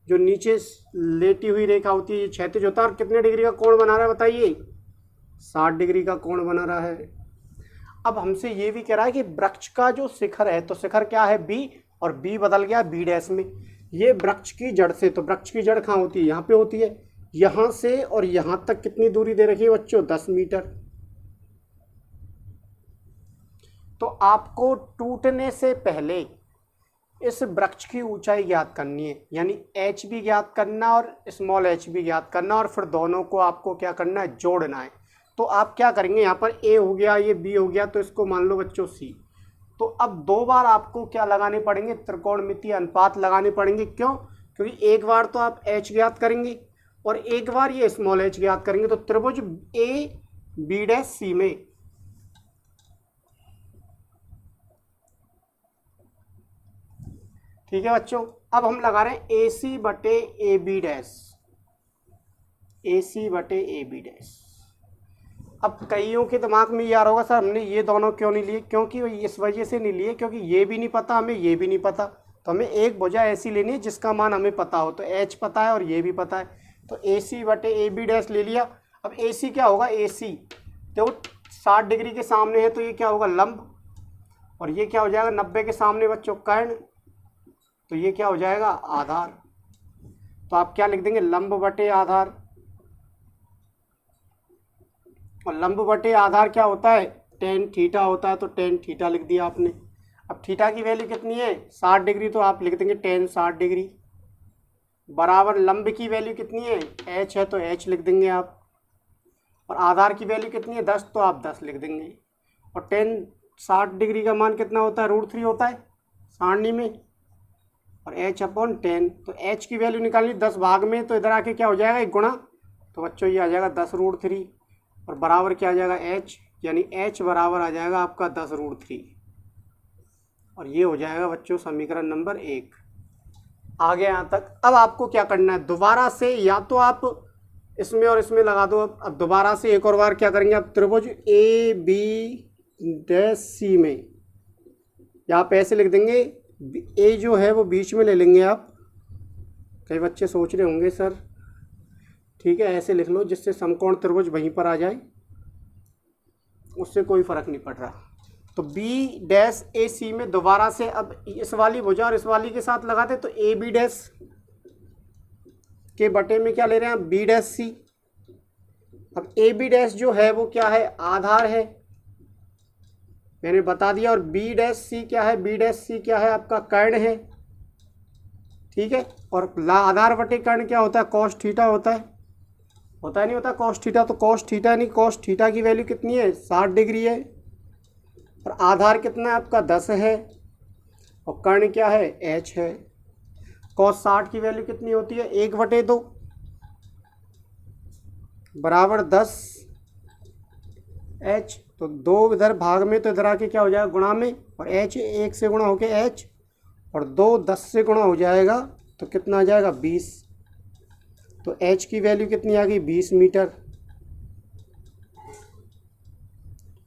जो नीचे लेटी हुई रेखा होती है, ये क्षैतिज होता है। और कितने डिग्री का कोण बना रहा है बताइए, 60 डिग्री का कोण बना रहा है। अब हमसे ये भी कह रहा है कि वृक्ष का जो शिखर है, तो शिखर क्या है B, और B बदल गया B डैश में। ये वृक्ष की जड़ से, तो वृक्ष की जड़ कहाँ होती है, यहाँ पे होती है। यहाँ से और यहाँ तक कितनी दूरी दे रखी है बच्चों, 10 मीटर। तो आपको टूटने से पहले इस वृक्ष की ऊंचाई ज्ञात करनी है, यानी एच भी ज्ञात करना और स्मॉल एच भी ज्ञात करना, और फिर दोनों को आपको क्या करना है, जोड़ना है। तो आप क्या करेंगे, यहाँ पर ए हो गया, ये बी हो गया, तो इसको मान लो बच्चों सी। तो अब 2 बार आपको क्या लगाने पड़ेंगे, त्रिकोणमितीय अनुपात लगाने पड़ेंगे। क्यों? क्योंकि एक बार तो आप एच ज्ञात करेंगे और एक बार ये स्मॉल एच ज्ञात करेंगे। तो त्रिभुज ए बी डैश सी में ठीक है बच्चों। अब हम लगा रहे हैं ए सी बटे ए बी डैश, ए सी बटे ए बी डैश। अब कईयों के दिमाग में ये आ रहा होगा, सर हमने ये दोनों क्यों नहीं लिए? क्योंकि इस वजह से नहीं लिए क्योंकि ये भी नहीं पता हमें, ये भी नहीं पता। तो हमें एक भुजा ऐसी लेनी है जिसका मान हमें पता हो। तो एच पता है और ये भी पता है, तो ए सी बटे ए बी डैश ले लिया। अब ए सी क्या होगा, ए सी तो 60 डिग्री के सामने है, तो ये क्या होगा, लंब, और ये क्या हो जाएगा 90 के सामने बच्चों कर्ण, तो ये क्या हो जाएगा, आधार। तो आप क्या लिख देंगे, लंब बटे आधार। और लंब बटे आधार क्या होता है, टेन थीटा होता है, तो टेन थीटा लिख दिया आपने। अब थीटा की वैल्यू कितनी है, 60 डिग्री, तो आप लिख देंगे टेन 60 डिग्री, बराबर लंब की वैल्यू कितनी है, एच है, तो एच लिख देंगे आप। और आधार की वैल्यू कितनी है, 10, तो आप 10 लिख देंगे। और टेन 60 डिग्री का मान कितना होता है, √3 होता है सारणी में, और एच अपॉन 10। तो एच की वैल्यू निकालनी 10 भाग में, तो इधर आके क्या हो जाएगा, एक गुणा, तो बच्चों ये आ जाएगा 10√3, और बराबर क्या आ जाएगा एच, यानी एच बराबर आ जाएगा आपका 10√3, और ये हो जाएगा बच्चों समीकरण नंबर 1। आगे यहाँ तक। अब आपको क्या करना है, दोबारा से या तो आप इसमें और इसमें लगा दो। अब दोबारा से एक और बार क्या करेंगे, आप त्रिभुज ए बी डैश सी में, या आप ऐसे लिख देंगे, ए जो है वो बीच में ले लेंगे आप। कई बच्चे सोच रहे होंगे सर, ठीक है ऐसे लिख लो जिससे समकोण त्रिभुज वहीं पर आ जाए, उससे कोई फर्क नहीं पड़ रहा। तो बी डैश ए सी में दोबारा से अब इस वाली भुजा और इस वाली के साथ लगाते, तो ए बी डैश के बटे में क्या ले रहे हैं आप, बी डैश सी। अब ए बी डैश जो है वो क्या है, आधार है, मैंने बता दिया। और बी डैश सी क्या है, बी डैश सी क्या है, आपका कर्ण है, ठीक है। और आधार बटे कर्ण क्या होता है, कॉस थीटा होता है, होता है नहीं होता कॉस थीटा, तो कॉस थीटा नहीं, कॉस थीटा की वैल्यू कितनी है, 60 डिग्री है। और आधार कितना है आपका, 10 है, और कर्ण क्या है, एच है। कॉस 60 की वैल्यू कितनी होती है, 1/2 बराबर 10 एच। तो 2 इधर भाग में, तो इधर आके क्या हो जाएगा, गुणा में, और एच 1 से गुणा होके एच, और 2 10 से गुणा हो जाएगा, तो कितना आ जाएगा 20। तो एच की वैल्यू कितनी आ गई, 20 मीटर,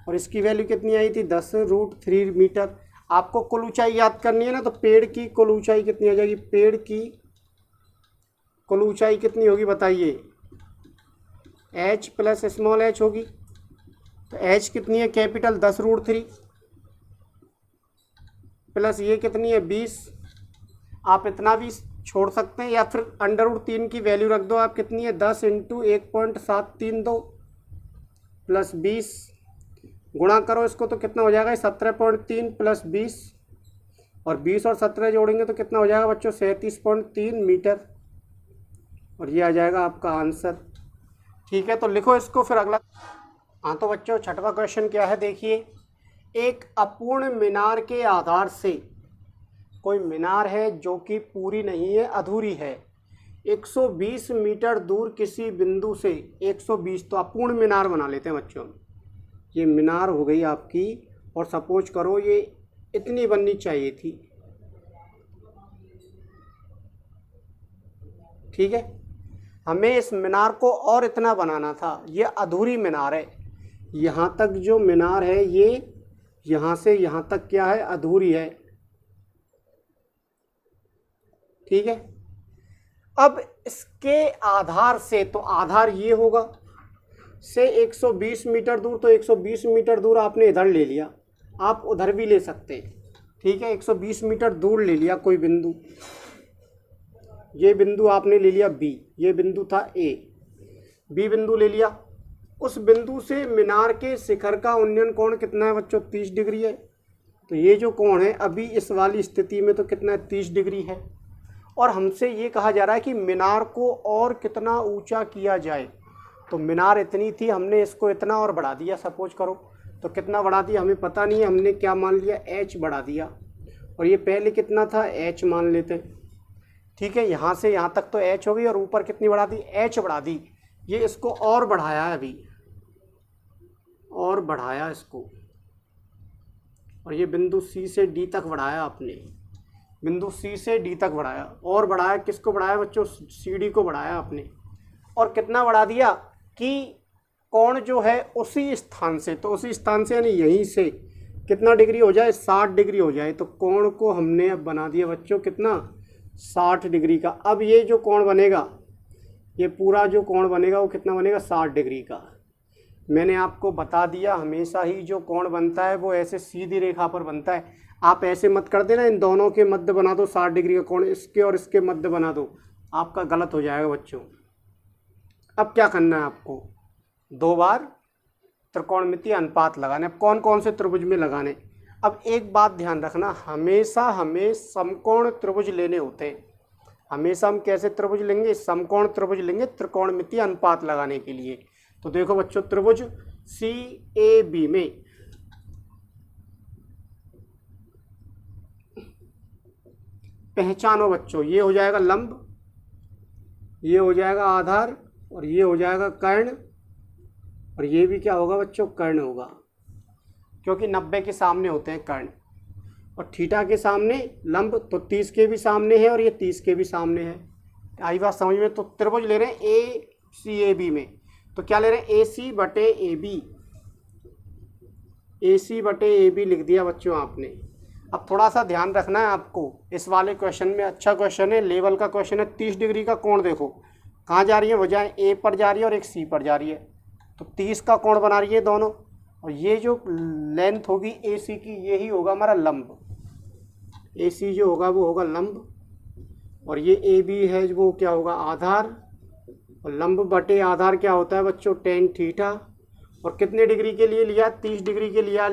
और इसकी वैल्यू कितनी आई थी, 10√3 मीटर। आपको कुल ऊंचाई याद करनी है ना, तो पेड़ की कुल ऊंचाई कितनी आ जाएगी, पेड़ की कुल ऊंचाई कितनी होगी बताइए, एच प्लस स्मॉल एच होगी। तो एच कितनी है, कैपिटल 10√3, प्लस ये कितनी है 20। आप इतना भी छोड़ सकते हैं, या फिर √3 की वैल्यू रख दो आप, कितनी है 10 × 1.732 प्लस 20, गुणा करो इसको तो कितना हो जाएगा 17.3 प्लस 20, और 20 और 17 जोड़ेंगे तो कितना हो जाएगा बच्चों 37.3 मीटर, और ये आ जाएगा आपका आंसर। ठीक है, तो लिखो इसको फिर अगला। हाँ तो बच्चों छठवां क्वेश्चन क्या है, देखिए, एक अपूर्ण मीनार के आधार से, कोई मीनार है जो कि पूरी नहीं है, अधूरी है, 120 मीटर दूर किसी बिंदु से, 120 तो अपूर्ण मीनार बना लेते हैं बच्चों। ये मीनार हो गई आपकी, और सपोज करो ये इतनी बननी चाहिए थी, ठीक है। हमें इस मीनार को और इतना बनाना था, ये अधूरी मीनार है। यहाँ तक जो मीनार है ये यहाँ से यहाँ तक क्या है, अधूरी है, ठीक है। अब इसके आधार से, तो आधार ये होगा से 120 मीटर दूर, तो 120 मीटर दूर आपने इधर ले लिया, आप उधर भी ले सकते हैं, ठीक है। 120 मीटर दूर ले लिया कोई बिंदु, ये बिंदु आपने ले लिया बी, ये बिंदु था ए, बी बिंदु ले लिया। उस बिंदु से मीनार के शिखर का उन्नयन कोण कितना है बच्चों, 30 डिग्री है। तो ये जो कोण है अभी इस वाली स्थिति में तो कितना है, 30 डिग्री है। और हमसे ये कहा जा रहा है कि मीनार को और कितना ऊंचा किया जाए। तो मीनार इतनी थी, हमने इसको इतना और बढ़ा दिया, सपोज करो। तो कितना बढ़ा दिया हमें पता नहीं है, हमने क्या मान लिया, h बढ़ा दिया। और ये पहले कितना था, h मान लेते। ठीक है, यहाँ से यहाँ तक तो h हो गई और ऊपर कितनी बढ़ा दी, h बढ़ा दी। ये इसको और बढ़ाया है अभी, और बढ़ाया इसको, और ये बिंदु C से D तक बढ़ाया आपने, बिंदु C से D तक बढ़ाया। और बढ़ाया किसको बढ़ाया बच्चों, CD को बढ़ाया आपने। और कितना बढ़ा दिया कि कोण जो है उसी स्थान से, तो उसी स्थान से यानी यहीं से कितना डिग्री हो जाए, 60 डिग्री हो जाए। तो कोण को हमने अब बना दिया बच्चों कितना, 60 डिग्री का। अब ये जो कोण बनेगा, ये पूरा जो कोण बनेगा वो कितना बनेगा, 60 डिग्री का। मैंने आपको बता दिया हमेशा ही जो कोण बनता है वो ऐसे सीधी रेखा पर बनता है। आप ऐसे मत कर देना, इन दोनों के मध्य बना दो 60 डिग्री का कोण, इसके और इसके मध्य बना दो, आपका गलत हो जाएगा बच्चों। अब क्या करना है आपको, 2 बार त्रिकोणमितीय अनुपात लगाने। अब कौन कौन से त्रिभुज में लगाने। अब एक बात ध्यान रखना, हमेशा हमें समकोण त्रिभुज लेने होते हैं। हमेशा हम कैसे त्रिभुज लेंगे, समकोण त्रिभुज लेंगे त्रिकोणमितीय अनुपात लगाने के लिए। तो देखो बच्चों, त्रिभुज CAB में पहचानो बच्चों, ये हो जाएगा लंब, ये हो जाएगा आधार, और ये हो जाएगा कर्ण, और ये भी क्या होगा बच्चों, कर्ण होगा, क्योंकि 90 के सामने होते हैं कर्ण। और थीटा के सामने लंब, तो 30 के भी सामने है और ये 30 के भी सामने है। आई बात समझ में। तो त्रिभुज ले रहे हैं ACAB में, तो क्या ले रहे हैं, AC बटे AB, AC बटे AB लिख दिया बच्चों आपने। अब थोड़ा सा ध्यान रखना है आपको, इस वाले क्वेश्चन में, अच्छा क्वेश्चन है, लेवल का क्वेश्चन है। 30 डिग्री का कोण देखो कहाँ जा रही है, वजह A पर जा रही है और एक C पर जा रही है, तो 30 का कोण बना रही है दोनों। और ये जो लेंथ होगी AC की, यही होगा हमारा लंब। AC जो होगा वो होगा लंब, और ये AB है वो क्या होगा, आधार। और लंब बटे आधार क्या होता है बच्चों, tan थीटा। और कितने डिग्री के लिए लिया, 30 डिग्री के लिया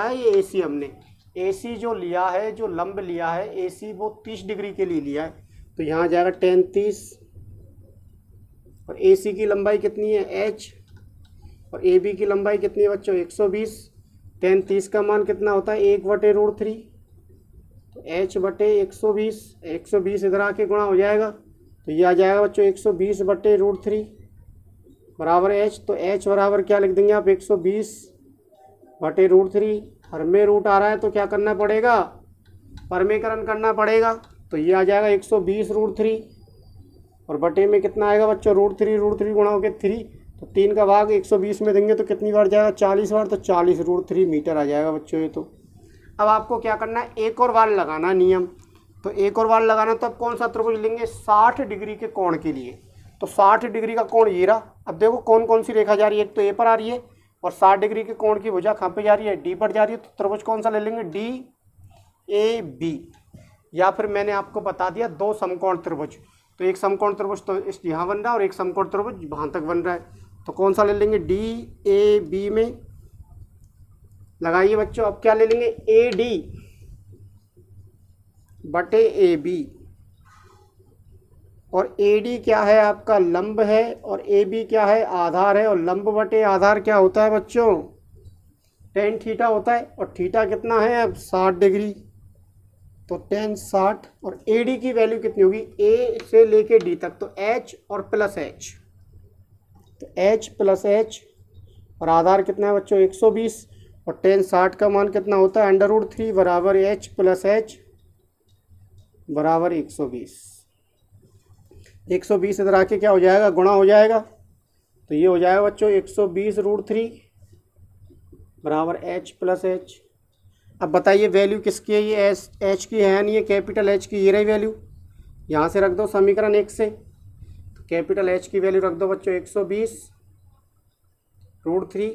है ये AC हमने। AC जो लिया है, जो लंब लिया है AC, वो 30 डिग्री के लिए लिया है। तो यहाँ जाएगा tan 30, और AC की लंबाई कितनी है, h, और AB की लंबाई कितनी है बच्चों, 120। tan 30 का मान कितना होता है, 1/√3, तो h बटे 120, 120 इधर आके गुणा हो जाएगा, तो ये आ जाएगा बच्चों 120/√3 बराबर h। तो h बराबर क्या लिख देंगे आप, 120/√3। हर में रूट आ रहा है तो क्या करना पड़ेगा, परमेकरण करना पड़ेगा। तो ये आ जाएगा 120√3, और बटे में कितना आएगा बच्चों, √3 गुणा हो गया 3, तो 3 का भाग 120 में देंगे तो कितनी बार जाएगा, 40 बार, तो 40√3 मीटर आ जाएगा बच्चों ये। तो अब आपको क्या करना है, एक और बार लगाना नियम। तो एक और बार लगाना, तो अब कौन सा त्रिभुज लेंगे, 60 डिग्री के कोण के लिए। तो 60 डिग्री का कोण ये रहा। अब देखो कौन कौन सी रेखा जा रही है, एक तो ए पर आ रही है, और 60 डिग्री के कोण की भुजा कहाँ पे जा रही है, डी पर जा रही है। तो त्रिभुज कौन सा ले लेंगे, DAB। या फिर मैंने आपको बता दिया 2 समकोण त्रिभुज। तो एक समकोण त्रिभुज तो इस यहाँ बन रहा है, और एक समकोण त्रिभुज वहाँ तक बन रहा है। तो कौन सा ले लेंगे, DAB में लगाइए बच्चों। अब क्या ले लेंगे, AD बटे AB, और AD क्या है आपका, लंब है, और AB क्या है, आधार है। और लंब बटे आधार क्या होता है बच्चों, tan थीटा होता है। और थीटा कितना है अब, 60 डिग्री, तो tan 60। और AD की वैल्यू कितनी होगी, A से लेके D तक, तो H और प्लस H, तो H प्लस H। और आधार कितना है बच्चों, 120, और tan 60 का मान कितना होता है, √3 बराबर H प्लस H बराबर 120। 120 इधर आके क्या हो जाएगा, गुणा हो जाएगा, तो ये हो जाएगा बच्चों 120√3 बराबर H प्लस H। अब बताइए वैल्यू किसकी है, ये H की है नहीं, ये कैपिटल H की, ये रही वैल्यू। यहाँ से रख दो समीकरण 1 से, तो कैपिटल H की वैल्यू रख दो बच्चों 120√3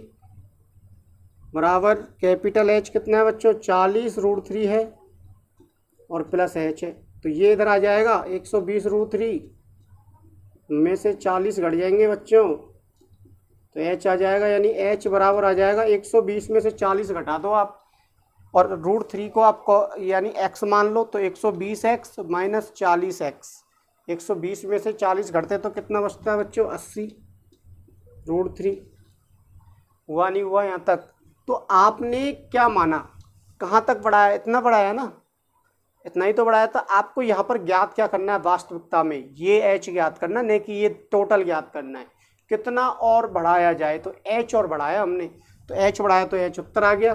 बराबर कैपिटल H कितना है बच्चों, 40√3 है, और प्लस H है। तो ये इधर आ जाएगा 120√3 में से 40 घट जाएंगे बच्चों, तो H आ जाएगा, यानी H बराबर आ जाएगा 120 में से 40 घटा दो आप, और √3 को आप यानी x मान लो, तो 120x माइनस 40x, 120 में से 40 घटते तो कितना बचता है बच्चों? 80। √3 हुआ नहीं हुआ यहाँ तक? तो आपने क्या माना, कहाँ तक बढ़ाया? इतना बढ़ाया ना, इतना ही तो बढ़ाया था। आपको यहाँ पर ज्ञात क्या करना है वास्तविकता में? ये h ज्ञात करना, नहीं कि ये टोटल ज्ञात करना है। कितना और बढ़ाया जाए, तो h और बढ़ाया हमने, तो h बढ़ाया तो h उत्तर आ गया,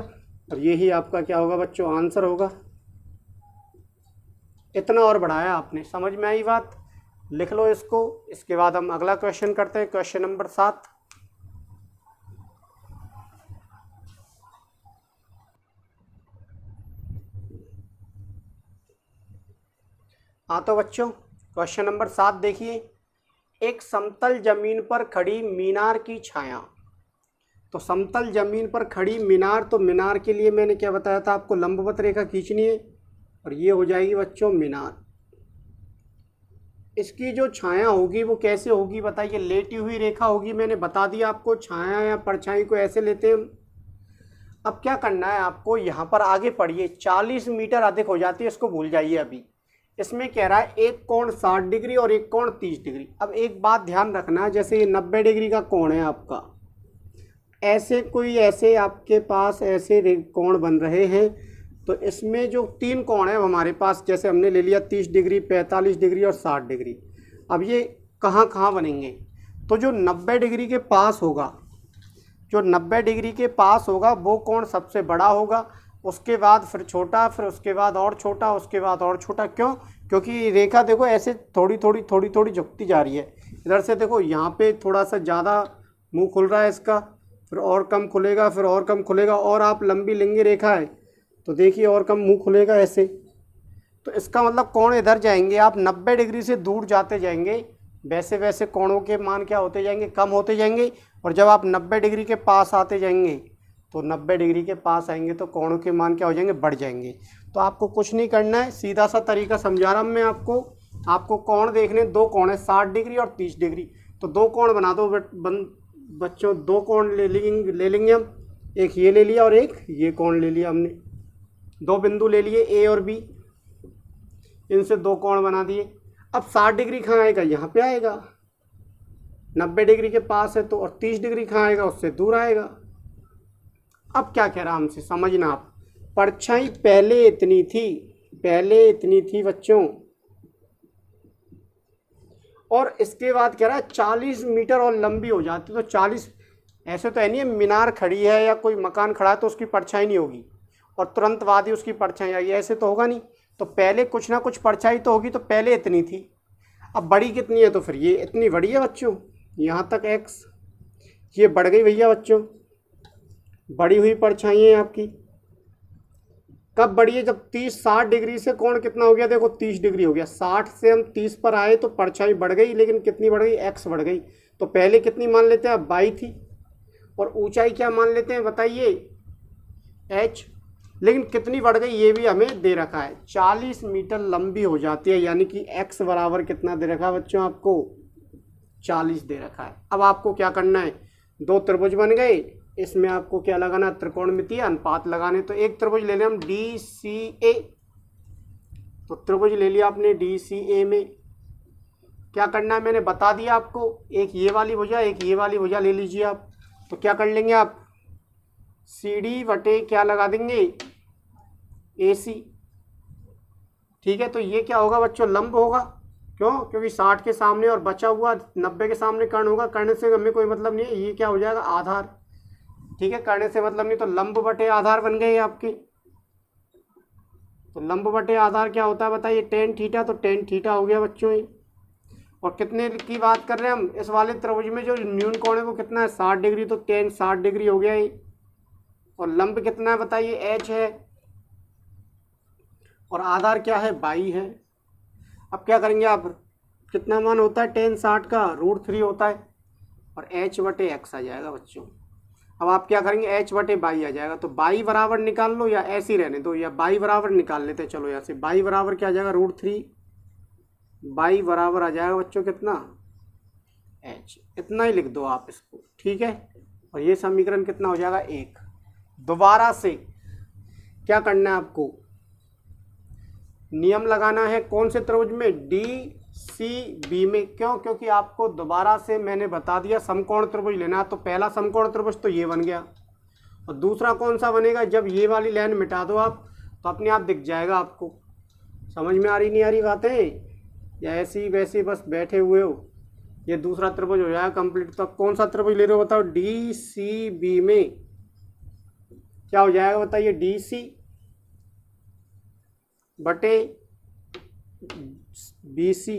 और यही आपका क्या होगा बच्चों? आंसर होगा। इतना और बढ़ाया आपने। समझ में आई बात? लिख लो इसको। इसके बाद हम अगला क्वेश्चन करते हैं, क्वेश्चन नंबर 7। हाँ तो बच्चों क्वेश्चन नंबर 7 देखिए। एक समतल जमीन पर खड़ी मीनार की छाया। तो समतल जमीन पर खड़ी मीनार, तो मीनार के लिए मैंने क्या बताया था आपको? लंबवत रेखा खींचनी है, और ये हो जाएगी बच्चों मीनार। इसकी जो छाया होगी वो कैसे होगी बताइए? लेटी हुई रेखा होगी। मैंने बता दिया आपको, छाया या परछाई को ऐसे लेते हैं। अब क्या करना है आपको? यहाँ पर आगे पढ़िए। 40 मीटर अधिक हो जाती है, इसको भूल जाइए अभी। इसमें कह रहा है एक कोण 60 डिग्री और एक कोण 30 डिग्री। अब एक बात ध्यान रखना, जैसे ये 90 डिग्री का कोण है आपका, ऐसे कोई ऐसे आपके पास ऐसे कोण बन रहे हैं, तो इसमें जो 3 कोण है हमारे पास, जैसे हमने ले लिया 30 डिग्री, 45 डिग्री और 60 डिग्री। अब ये कहाँ कहाँ बनेंगे? तो जो 90 डिग्री के पास होगा, जो 90 डिग्री के पास होगा वो कोण सबसे बड़ा होगा, उसके बाद फिर छोटा, फिर उसके बाद और छोटा, उसके बाद और छोटा। क्यों? क्योंकि रेखा देखो ऐसे थोड़ी थोड़ी झुकती जा रही है। इधर से देखो यहाँ पे थोड़ा सा ज़्यादा मुंह खुल रहा है इसका, फिर और कम खुलेगा, फिर और कम खुलेगा, और आप लंबी लेंगे रेखा है तो देखिए और कम मुंह खुलेगा ऐसे। तो इसका मतलब कोण इधर जाएंगे, आप 90 डिग्री से दूर जाते जाएंगे, वैसे वैसे कोणों के मान क्या होते जाएंगे? कम होते जाएंगे। और जब आप 90 डिग्री के पास आते जाएंगे, तो 90 डिग्री के पास आएंगे तो कोणों के मान क्या हो जाएंगे? बढ़ जाएंगे। तो आपको कुछ नहीं करना है, सीधा सा तरीका समझा रहा हूँ मैं आपको कोण देखने, 2 कोण है 60 डिग्री और 30 डिग्री। तो 2 कोण बना दो बच्चों, 2 कोण ले लेंगे हम। एक ये ले लिया और एक ये कोण ले लिया हमने। 2 बिंदु ले लिए ए और बी, इनसे 2 कोण बना दिए। अब 60 डिग्री कहाँ आएगा? यहाँ पे आएगा। 90 डिग्री के पास है तो, और 30 डिग्री कहाँ आएगा? उससे दूर आएगा। अब क्या कह रहा हमसे, समझना आप। परछाई पहले इतनी थी बच्चों, और इसके बाद कह रहा है 40 मीटर और लंबी हो जाती। तो 40, ऐसे तो है नहीं है मीनार खड़ी है या कोई मकान खड़ा है तो उसकी परछाई नहीं होगी और तुरंत बाद ही उसकी परछाई आई, ऐसे तो होगा नहीं। तो पहले कुछ ना कुछ परछाई तो होगी, तो पहले इतनी थी। अब बड़ी कितनी है? तो फिर ये इतनी बड़ी है बच्चों, यहाँ तक x, ये बढ़ गई भैया बच्चों, बड़ी हुई परछाई है आपकी। कब बढ़ी है? जब 60 डिग्री से कोण कितना हो गया? देखो 30 डिग्री हो गया। 60 से हम 30 पर आए तो परछाई बढ़ गई, लेकिन कितनी बढ़ गई? x बढ़ गई। तो पहले कितनी मान लेते हैं? अब 22 थी। और ऊंचाई क्या मान लेते हैं बताइए? h। लेकिन कितनी बढ़ गई ये भी हमें दे रखा है, 40 मीटर लंबी हो जाती है, यानी कि x बराबर कितना दे रखा है बच्चों? आपको 40 दे रखा है। अब आपको क्या करना है? 2 त्रिभुज बन गए, इसमें आपको क्या लगाना? त्रिकोणमितीय अनुपात लगाने। तो एक त्रिभुज ले लें हम DCA, तो त्रिभुज ले लिया आपने DCA में। क्या करना है मैंने बता दिया आपको, एक ये वाली भुजा, एक ये वाली भुजा ले लीजिए आप। तो क्या कर लेंगे आप? CD बटे क्या लगा देंगे? AC। ठीक है, तो ये क्या होगा बच्चों? लंब होगा। क्यों? क्योंकि 60 के सामने और बचा हुआ 90 के सामने कर्ण होगा, कर्ण से हमें कोई मतलब नहीं है। ये क्या हो जाएगा? आधार। ठीक है, कर्ण से मतलब नहीं, तो लंब बटे आधार बन गए आपके। तो लंब बटे आधार क्या होता है बताइए? Tan theta. तो टेन थीटा हो गया बच्चों ये। और कितने की बात कर रहे हैं हम? इस वाले त्रिभुज में जो न्यून कोण है वो कितना है? 60 डिग्री। तो टेन 60 डिग्री हो गया ये। और लंब कितना है बताइए? h है। और आधार क्या है? 22 है। अब क्या करेंगे आप? कितना मान होता है टेन 60 का? √3 होता है, और h बटे x आ जाएगा बच्चों। अब आप क्या करेंगे? h बटे 22 आ जाएगा। तो 22 बराबर निकाल लो, या ऐसे ही रहने दो, या 22 बराबर निकाल लेते हैं। चलो यहाँ से 22 बराबर क्या आ जाएगा? √3। 22 बराबर आ जाएगा बच्चों कितना? h। इतना ही लिख दो आप इसको, ठीक है। और ये समीकरण कितना हो जाएगा? 1। दोबारा से क्या करना है आपको, नियम लगाना है कौन से त्रिभुज में, डी सी बी में। क्यों, क्योंकि आपको दोबारा से मैंने बता दिया समकोण त्रिभुज लेना। तो पहला समकोण त्रिभुज तो ये बन गया, और दूसरा कौन सा बनेगा, जब ये वाली लाइन मिटा दो आप तो अपने आप दिख जाएगा आपको। समझ में आ रही नहीं आ रही बातें, या ऐसी वैसी बस बैठे हुए हो। ये दूसरा त्रिभुज हो जाएगा कंप्लीट। तो अब कौन सा त्रिभुज ले रहे हो बताओ, डी सी बी में क्या हो जाएगा बताइए, डी सी बटे बी सी,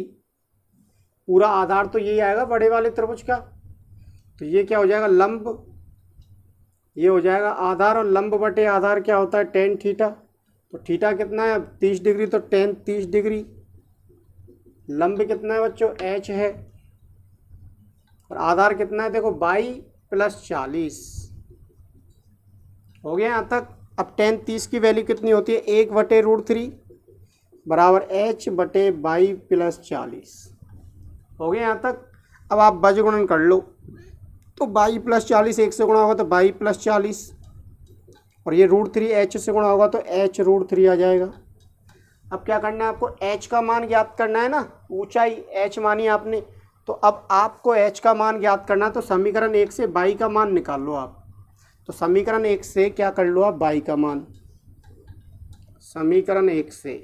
पूरा आधार तो यही आएगा बड़े वाले त्रिभुज का। तो ये क्या हो जाएगा, लंब, ये हो जाएगा आधार, और लंब बटे आधार क्या होता है, टेन थीटा। तो थीटा कितना है, 30 डिग्री, तो टेन 30 डिग्री। लंब कितना है बच्चों, एच है, और आधार कितना है देखो, 22 + 40। हो गया यहाँ तक। अब टेन 30 की वैल्यू कितनी होती है, 1/√3 बराबर h बटे 22 + 40। हो गया यहाँ तक। अब आप बजगुणन कर लो, तो 22 + 40 1 से गुणा होगा तो 22 + 40, और ये √3 h से गुणा होगा तो h √3 आ जाएगा। अब क्या करना है आपको, h का मान ज्ञात करना है ना, ऊंचाई h मानी आपने। तो अब आपको h का मान ज्ञात करना है, तो समीकरण 1 से 22 का मान निकाल लो आप। तो समीकरण 1 से क्या कर लो आप, 22 का मान, समीकरण 1 से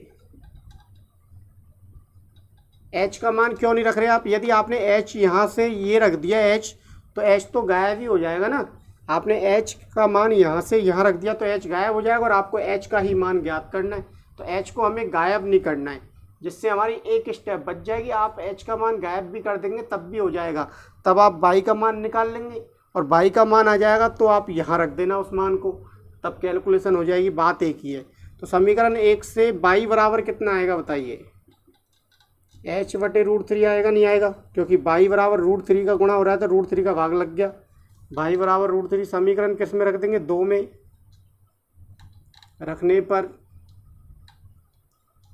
h का मान क्यों नहीं रख रहे आप, यदि आपने h यहाँ से ये रख दिया h, तो h तो गायब ही हो जाएगा ना। आपने h का मान यहाँ से यहाँ रख दिया तो h गायब हो जाएगा, और आपको h का ही मान ज्ञात करना है। तो h को हमें गायब नहीं करना है, जिससे हमारी एक स्टेप बच जाएगी। आप h का मान गायब भी कर देंगे तब भी हो जाएगा, तब आप 22 का मान निकाल लेंगे, और 22 का मान आ जाएगा तो आप यहाँ रख देना उस मान को, तब कैलकुलेशन हो जाएगी। बात एक ही है। तो समीकरण 1 से 22 बराबर कितना आएगा बताइए, h बटे √3 आएगा, नहीं आएगा, क्योंकि 22 बराबर √3 का गुणा हो रहा है तो √3 का भाग लग गया। 22 बराबर √3 समीकरण किस में रख देंगे, 2 में। रखने पर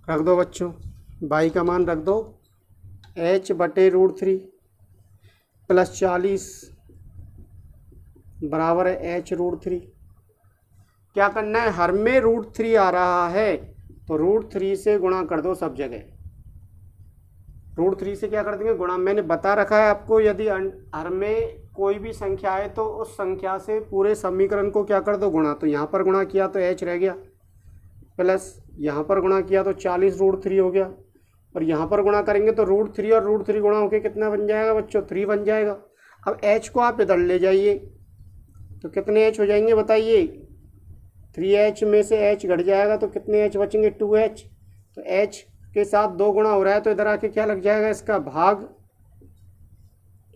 रख दो बच्चों, 22 का मान रख दो, h बटे √3 + 40 बराबर है h √3। क्या करना है, हर में √3 आ रहा है तो √3 से गुणा कर दो सब जगह। √3 से क्या कर देंगे, गुणा। मैंने बता रखा है आपको, यदि हर में कोई भी संख्या है तो उस संख्या से पूरे समीकरण को क्या कर दो, गुणा। तो यहाँ पर गुणा किया तो h रह गया, प्लस यहाँ पर गुणा किया तो 40 √3 हो गया, और यहाँ पर गुणा करेंगे तो √3 और √3 गुणा होकर कितना बन जाएगा बच्चों, 3 बन जाएगा। अब h को आप इधर ले जाइए तो कितने h हो जाएंगे बताइए, 3h में से h घट जाएगा तो कितने h बचेंगे, 2h। तो h के साथ 2 गुणा हो रहा है तो इधर आके क्या लग जाएगा, इसका भाग।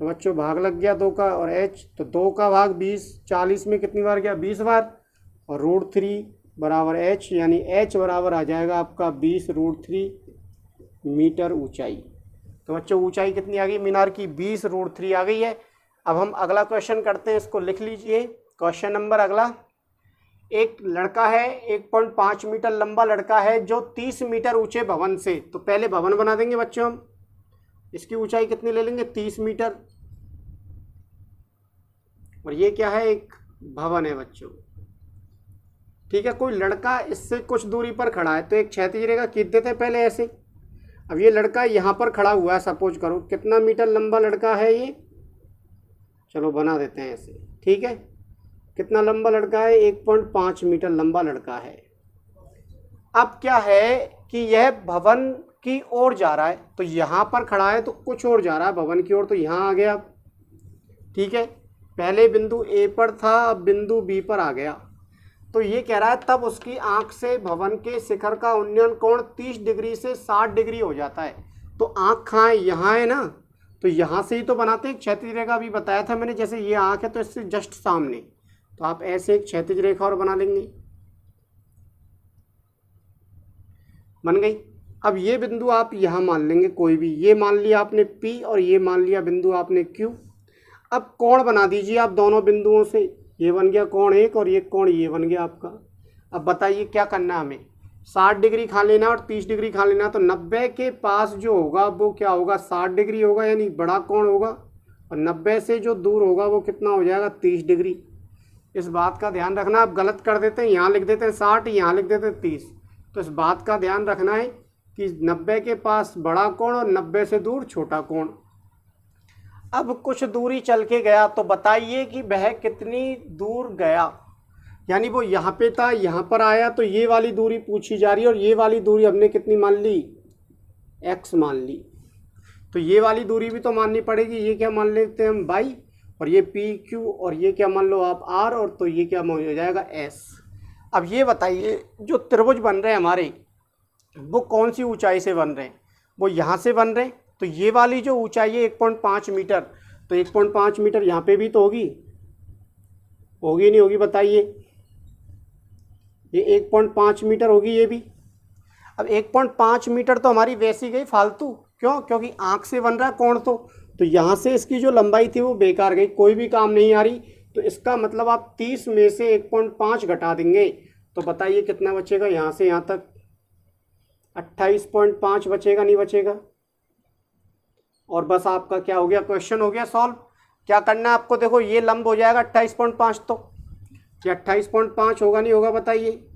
तो बच्चों भाग लग गया 2 का, और h तो 2 का भाग 20, 40 में कितनी बार गया, 20 बार, और √3 बराबर h, यानी h बराबर आ जाएगा आपका 20 √3 मीटर ऊंचाई। तो बच्चों ऊंचाई कितनी आ गई मीनार की, 20 √3 आ गई है। अब हम अगला क्वेश्चन करते हैं, इसको लिख लीजिए। क्वेश्चन नंबर अगला, एक लड़का है, 1.5 मीटर लंबा लड़का है जो 30 मीटर ऊंचे भवन से, तो पहले भवन बना देंगे बच्चों हम। इसकी ऊंचाई कितनी ले लेंगे, 30 मीटर, और ये क्या है, एक भवन है बच्चों। ठीक है, कोई लड़का इससे कुछ दूरी पर खड़ा है, तो एक क्षैतिज रेखा खींच देते हैं पहले ऐसे। अब ये लड़का यहाँ पर खड़ा हुआ है, सपोज करो, कितना मीटर लंबा लड़का है ये, चलो बना देते हैं ऐसे। ठीक है, कितना लंबा लड़का है, 1.5 मीटर लंबा लड़का है। अब क्या है कि यह भवन की ओर जा रहा है, तो यहाँ पर खड़ा है तो कुछ और जा रहा है भवन की ओर, तो यहाँ आ गया। ठीक है, पहले बिंदु ए पर था, अब बिंदु बी पर आ गया। तो ये कह रहा है तब उसकी आंख से भवन के शिखर का उन्नयन कोण 30 डिग्री से 60 डिग्री हो जाता है। तो आंख कहाँ है, यहाँ है ना, तो यहाँ से ही तो बनाते हैं। क्षैतिज रेखा भी बताया था मैंने, जैसे ये आंख है तो इससे जस्ट सामने, तो आप ऐसे एक क्षैतिज रेखा और बना लेंगे, बन गई। अब ये बिंदु आप यहाँ मान लेंगे कोई भी, ये मान लिया आपने P और ये मान लिया बिंदु आपने Q। अब कोण बना दीजिए आप दोनों बिंदुओं से, ये बन गया कोण 1 और ये कोण ये बन गया आपका। अब बताइए क्या करना है हमें, 60 डिग्री खा लेना और 30 डिग्री खा लेना, तो 90 के पास जो होगा वो क्या होगा, 60 डिग्री होगा, यानी बड़ा कोण होगा, और 90 से जो दूर होगा वो कितना हो जाएगा, 30 डिग्री। इस बात का ध्यान रखना। आप गलत कर देते हैं, यहाँ लिख देते हैं 60, यहाँ लिख देते हैं 30। तो इस बात का ध्यान रखना है कि 90 के पास बड़ा कोण और 90 से दूर छोटा कोण। अब कुछ दूरी चल के गया, तो बताइए कि वह कितनी दूर गया। यानी वो यहाँ पे था, यहाँ पर आया, तो ये वाली दूरी पूछी जा रही है और ये वाली दूरी हमने कितनी मान ली, x मान ली। तो ये वाली दूरी भी तो माननी पड़ेगी। ये क्या मान लेते हैं हम, y, और ये पी क्यू, और ये क्या मान लो आप r, और तो ये क्या हो जाएगा s। अब ये बताइए जो त्रिभुज बन रहे हैं हमारे, वो कौन सी ऊंचाई से बन रहे हैं, वो यहाँ से बन रहे हैं। तो ये वाली जो ऊंचाई है 1.5 मीटर, तो 1.5 मीटर यहाँ पे भी तो होगी, होगी नहीं होगी बताइए। ये 1.5 मीटर होगी ये भी। अब 1.5 मीटर तो हमारी वैसी गई फालतू, क्यों, क्योंकि आँख से बन रहा है कोण। तो यहाँ से इसकी जो लंबाई थी वो बेकार गई, कोई भी काम नहीं आ रही। तो इसका मतलब आप 30 में से 1.5 घटा देंगे, तो बताइए कितना बचेगा, यहाँ से यहाँ तक 28.5 बचेगा, नहीं बचेगा। और बस आपका क्या हो गया, क्वेश्चन हो गया सॉल्व। क्या करना है आपको, देखो ये लंब हो जाएगा 28.5, तो ये 28.5 होगा नहीं होगा बताइए।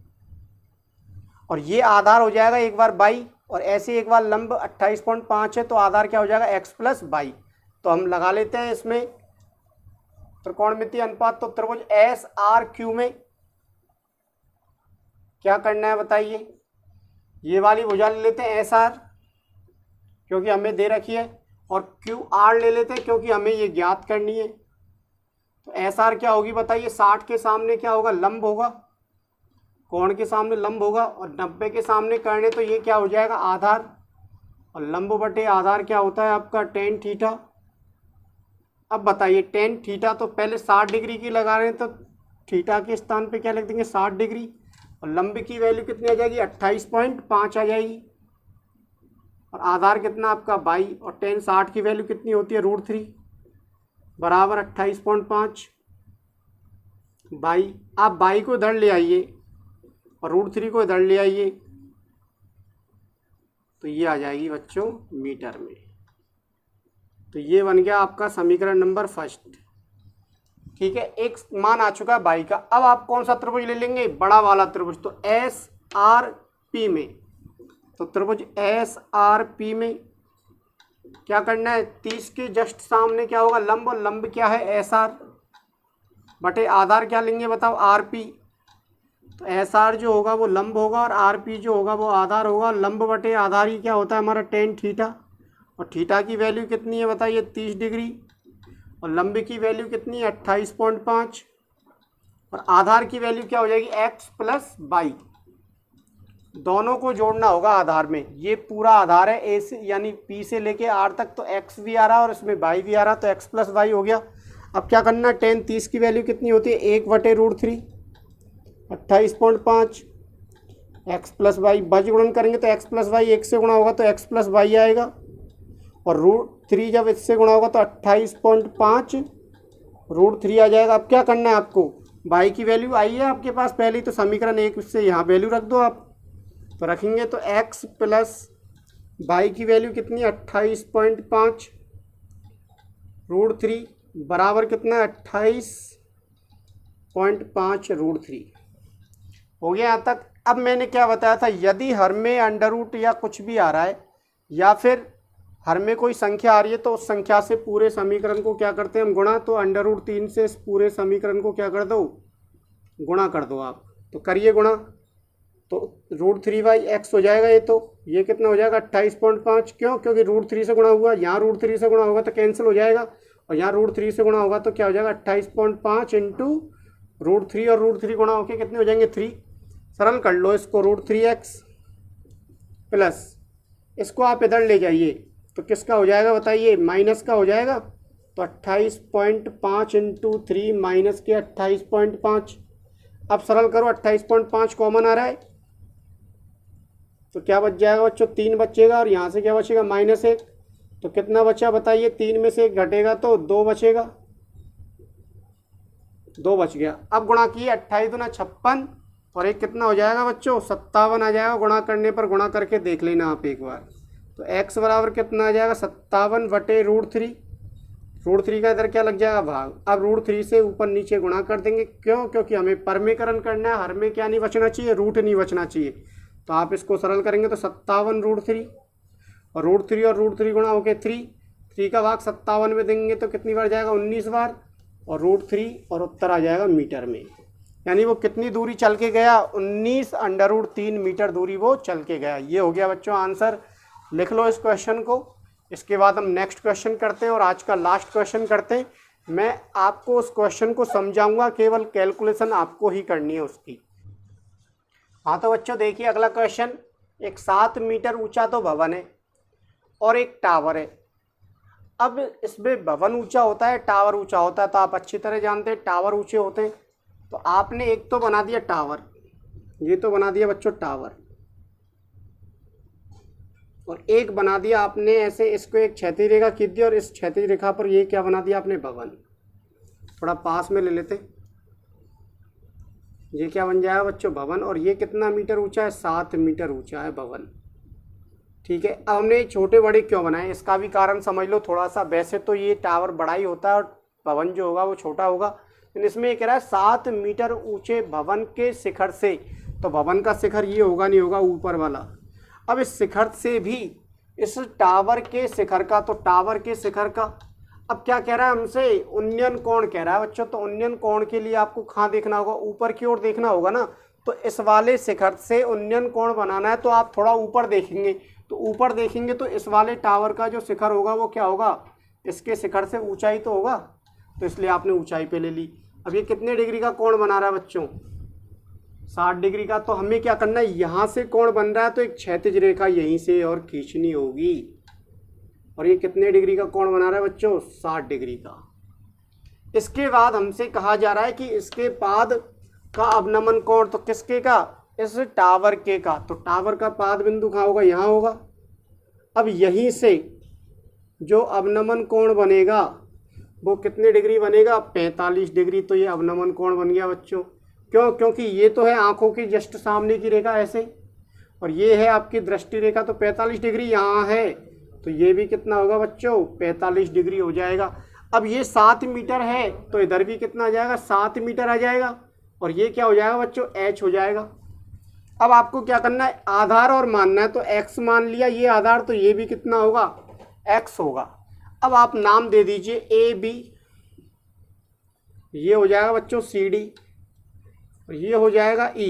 और ये आधार हो जाएगा एक बार बाई, और ऐसे एक बार लंब 28.5 है, तो आधार क्या हो जाएगा x प्लस बाई। तो हम लगा लेते हैं इसमें त्रिकोणमितीय अनुपात। तो त्रिभुज एस आर क्यू में क्या करना है बताइए, ये वाली भुजा ले लेते हैं एस आर, क्योंकि हमें दे रखी है, और क्यू आर ले लेते हैं क्योंकि हमें ये ज्ञात करनी है। तो एस आर क्या होगी बताइए, 60 के सामने क्या होगा, लंब होगा, कोण के सामने लंब होगा, और 90 के सामने करने तो ये क्या हो जाएगा, आधार। और लंब बटे आधार क्या होता है आपका, tan थीटा। अब बताइए tan थीटा तो पहले 60 डिग्री की लगा रहे हैं, तो थीटा के स्थान पे क्या लिख देंगे, 60 डिग्री। और लंब की वैल्यू कितनी आ जाएगी, 28.5 आ जाएगी। और आधार कितना आपका 22, और tan 60 की वैल्यू कितनी होती है, √3 बराबर 28.5 22। आप 22 को इधर ले आइए और √3 को इधर ले आइए, तो ये आ जाएगी बच्चों मीटर में। तो ये बन गया आपका समीकरण नंबर फर्स्ट। ठीक है, एक मान आ चुका है 22 का। अब आप कौन सा त्रिभुज ले लेंगे, बड़ा वाला त्रिभुज। तो एस आर पी में, तो त्रिभुज एस आर पी में क्या करना है, 30 के जस्ट सामने क्या होगा, लंब, और लंब क्या है एस आर, बटे आधार क्या लेंगे बताओ, आर पी। तो एस आर जो होगा वो लंब होगा, और आर पी जो होगा वो आधार होगा। लंब बटे आधार ही क्या होता है हमारा, tan थीटा। और थीटा की वैल्यू कितनी है बताइए, 30 डिग्री। और लंब की वैल्यू कितनी है, 28.5। और आधार की वैल्यू क्या हो जाएगी, x प्लस बाई। दोनों को जोड़ना होगा आधार में। ये पूरा आधार है ए से, यानी पी से लेके आर तक, तो x भी आ रहा है और इसमें बाई भी आ रहा है, तो x प्लस बाई हो गया। अब क्या करना है, tan 30 की वैल्यू कितनी होती है, 1/√3 28.5, x प्लस बाई बज गुणन करेंगे तो x प्लस बाई 1 से गुणा होगा तो x प्लस बाई आएगा, और √3 जब इससे गुणा होगा तो 28.5 √3 आ जाएगा। अब क्या करना है आपको, बाई की वैल्यू आई है आपके पास पहले ही, तो समीकरण 1 से यहाँ वैल्यू रख दो आप। तो रखेंगे तो x प्लस बाई की वैल्यू कितनी, 28.5 √3 बराबर कितना, 28.5 √3 हो गया यहाँ तक। अब मैंने क्या बताया था, यदि हर में अंडर रूट या कुछ भी आ रहा है, या फिर हर में कोई संख्या आ रही है, तो उस संख्या से पूरे समीकरण को क्या करते हैं हम, गुणा। तो अंडर√3 से इस पूरे समीकरण को क्या कर दो, गुणा कर दो आप। तो करिए गुणा, तो √3/x हो जाएगा ये। तो ये कितना हो जाएगा, 28.5। क्यों, क्योंकि √3 से गुणा हुआ, यहाँ √3 से गुणा होगा तो कैंसिल हो जाएगा, और यहाँ √3 से गुणा होगा तो क्या हो जाएगा, 28.5 इंटू √3, और √3 गुणा होके कितने हो जाएंगे, 3। सरल कर लो इसको, √3x प्लस इसको आप इधर ले जाइए, तो किसका हो जाएगा बताइए, माइनस का हो जाएगा। तो 28.5 इंटू 3 माइनस के 28.5। अब सरल करो, 28.5 कॉमन आ रहा है, तो क्या बच जाएगा बच्चों, 3 बचेगा, और यहाँ से क्या बचेगा, -1। तो कितना बचा बताइए, 3 में से 1 घटेगा तो 2 बचेगा, 2 बच गया। अब गुणा किए, 28 दूना 56, और एक कितना हो जाएगा बच्चों, 57 आ जाएगा। गुणा करने पर गुणा करके देख लेना आप एक बार। तो x बराबर कितना आ जाएगा, 57/√3। √3 का इधर क्या लग जाएगा भाग। अब √3 से ऊपर नीचे गुणा कर देंगे, क्यों? क्योंकि हमें परमेकरण करना है, हर में क्या नहीं बचना चाहिए, रूट नहीं बचना चाहिए। तो आप इसको सरल करेंगे तो 57 √3 और √3 गुणा हो गए 3 का भाग 57 में देंगे तो कितनी बार जाएगा, 19 बार, और √3 और उत्तर आ जाएगा मीटर में। यानी वो कितनी दूरी चल के गया, 19√3 मीटर दूरी वो चल के गया। ये हो गया बच्चों आंसर। लिख लो इस क्वेश्चन को। इसके बाद हम नेक्स्ट क्वेश्चन करते हैं और आज का लास्ट क्वेश्चन करते हैं। मैं आपको उस क्वेश्चन को समझाऊंगा, केवल कैलकुलेशन आपको ही करनी है उसकी। हाँ तो बच्चों देखिए अगला क्वेश्चन। एक 7 मीटर ऊंचा तो भवन है और एक टावर है। अब इसमें भवन ऊंचा होता है, टावर ऊंचा होता है, तो आप अच्छी तरह जानते हैं टावर ऊंचे होते हैं। तो आपने एक तो बना दिया टावर, ये तो बना दिया बच्चों टावर, और एक बना दिया आपने ऐसे, इसको एक क्षैतिज रेखा खींच दी और इस क्षैतिज रेखा पर ये क्या बना दिया आपने, भवन। थोड़ा पास में ले लेते, ये क्या बन जाएगा बच्चों, भवन। और ये कितना मीटर ऊंचा है, 7 मीटर ऊंचा है भवन। ठीक है, अब हमने छोटे बड़े क्यों बनाए, इसका भी कारण समझ लो थोड़ा सा। वैसे तो ये टावर बड़ा ही होता है और भवन जो होगा वो छोटा होगा, लेकिन इसमें ये कह रहा है 7 मीटर ऊंचे भवन के शिखर से, तो भवन का शिखर ये होगा नहीं होगा ऊपर वाला। अब इस शिखर से भी इस टावर के शिखर का, तो टावर के शिखर का अब क्या कह रहा है हमसे, उन्नयन कोण कह रहा है बच्चों। तो उन्नयन कोण के लिए आपको कहाँ देखना होगा, ऊपर की ओर देखना होगा ना। तो इस वाले शिखर से उन्नयन कोण बनाना है तो आप थोड़ा ऊपर देखेंगे, तो ऊपर देखेंगे तो इस वाले टावर का जो शिखर होगा वो क्या होगा, इसके शिखर से ऊंचाई तो होगा, तो इसलिए आपने ऊंचाई पे ले ली। अब ये कितने डिग्री का कोण बना रहा है बच्चों, 60 डिग्री का। तो हमें क्या करना है, यहाँ से कोण बन रहा है तो एक क्षैतिज रेखा यहीं से और खींचनी होगी। और ये कितने डिग्री का कोण बना रहा है बच्चों, 60 डिग्री का। इसके बाद हमसे कहा जा रहा है कि इसके पाद का अवनमन कोण, तो किसके का, इस टावर के का। तो टावर का पाद बिंदु कहाँ होगा, यहाँ होगा। अब यहीं से जो अवनमन कोण बनेगा वो कितने डिग्री बनेगा, 45 डिग्री। तो ये अवनमन कोण बन गया बच्चों। क्यों, क्योंकि ये तो है आंखों की जस्ट सामने की रेखा ऐसे, और ये है आपकी दृष्टि रेखा, तो 45 डिग्री यहाँ है, तो ये भी कितना होगा बच्चों, 45 डिग्री हो जाएगा। अब ये 7 मीटर है तो इधर भी कितना आ जाएगा, 7 मीटर आ जाएगा, और ये क्या हो जाएगा बच्चों, h हो जाएगा। अब आपको क्या करना है, आधार और मानना है, तो x मान लिया ये आधार, तो ये भी कितना होगा, x होगा। अब आप नाम दे दीजिए AB, ये हो जाएगा बच्चों CD, और ये हो जाएगा E।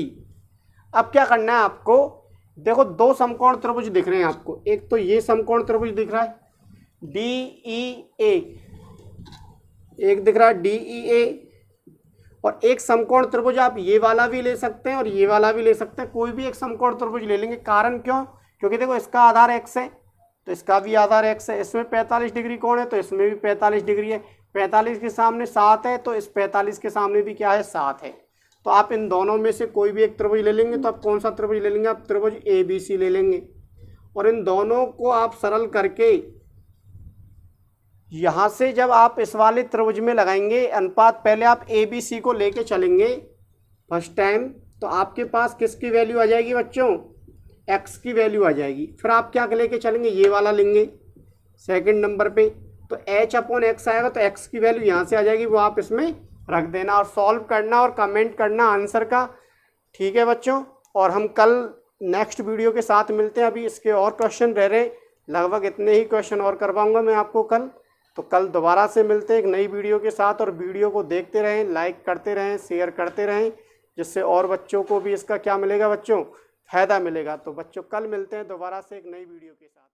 अब क्या करना है आपको, देखो 2 समकोण त्रिभुज दिख रहे हैं आपको। एक तो ये समकोण त्रिभुज दिख रहा है DEA, एक दिख रहा है DEA, और एक समकोण त्रिभुज आप ये वाला भी ले सकते हैं और ये वाला भी ले सकते हैं। कोई भी एक समकोण त्रिभुज ले लेंगे। कारण क्यों, क्योंकि देखो इसका आधार x है तो इसका भी आधार x है। इसमें 45 डिग्री कोण है तो इसमें भी 45 डिग्री है। 45 के सामने 7 है तो इस 45 के सामने भी क्या है, 7 है। तो आप इन दोनों में से कोई भी एक त्रिभुज ले लेंगे। तो आप कौन सा त्रिभुज ले लेंगे, आप त्रिभुज ABC ले लेंगे, और इन दोनों को आप सरल करके यहाँ से जब आप इस वाले त्रिभुज में लगाएंगे अनुपात, पहले आप ABC को लेके चलेंगे फर्स्ट टाइम, तो आपके पास किसकी वैल्यू आ जाएगी बच्चों, x की वैल्यू आ जाएगी। फिर आप क्या लेके चलेंगे, ये वाला लेंगे सेकंड नंबर पे, तो h/x आएगा, तो x की वैल्यू यहाँ से आ जाएगी, वो आप इसमें रख देना और सॉल्व करना और कमेंट करना आंसर का। ठीक है बच्चों, और हम कल नेक्स्ट वीडियो के साथ मिलते हैं। अभी इसके और क्वेश्चन रह रहे, लगभग इतने ही क्वेश्चन और करवाऊंगा मैं आपको कल। तो कल दोबारा से मिलते हैं एक नई वीडियो के साथ, और वीडियो को देखते रहें, लाइक करते रहें, शेयर करते रहें, जिससे और बच्चों को भी इसका क्या मिलेगा बच्चों, फ़ायदा मिलेगा। तो बच्चों कल मिलते हैं दोबारा से एक नई वीडियो के साथ।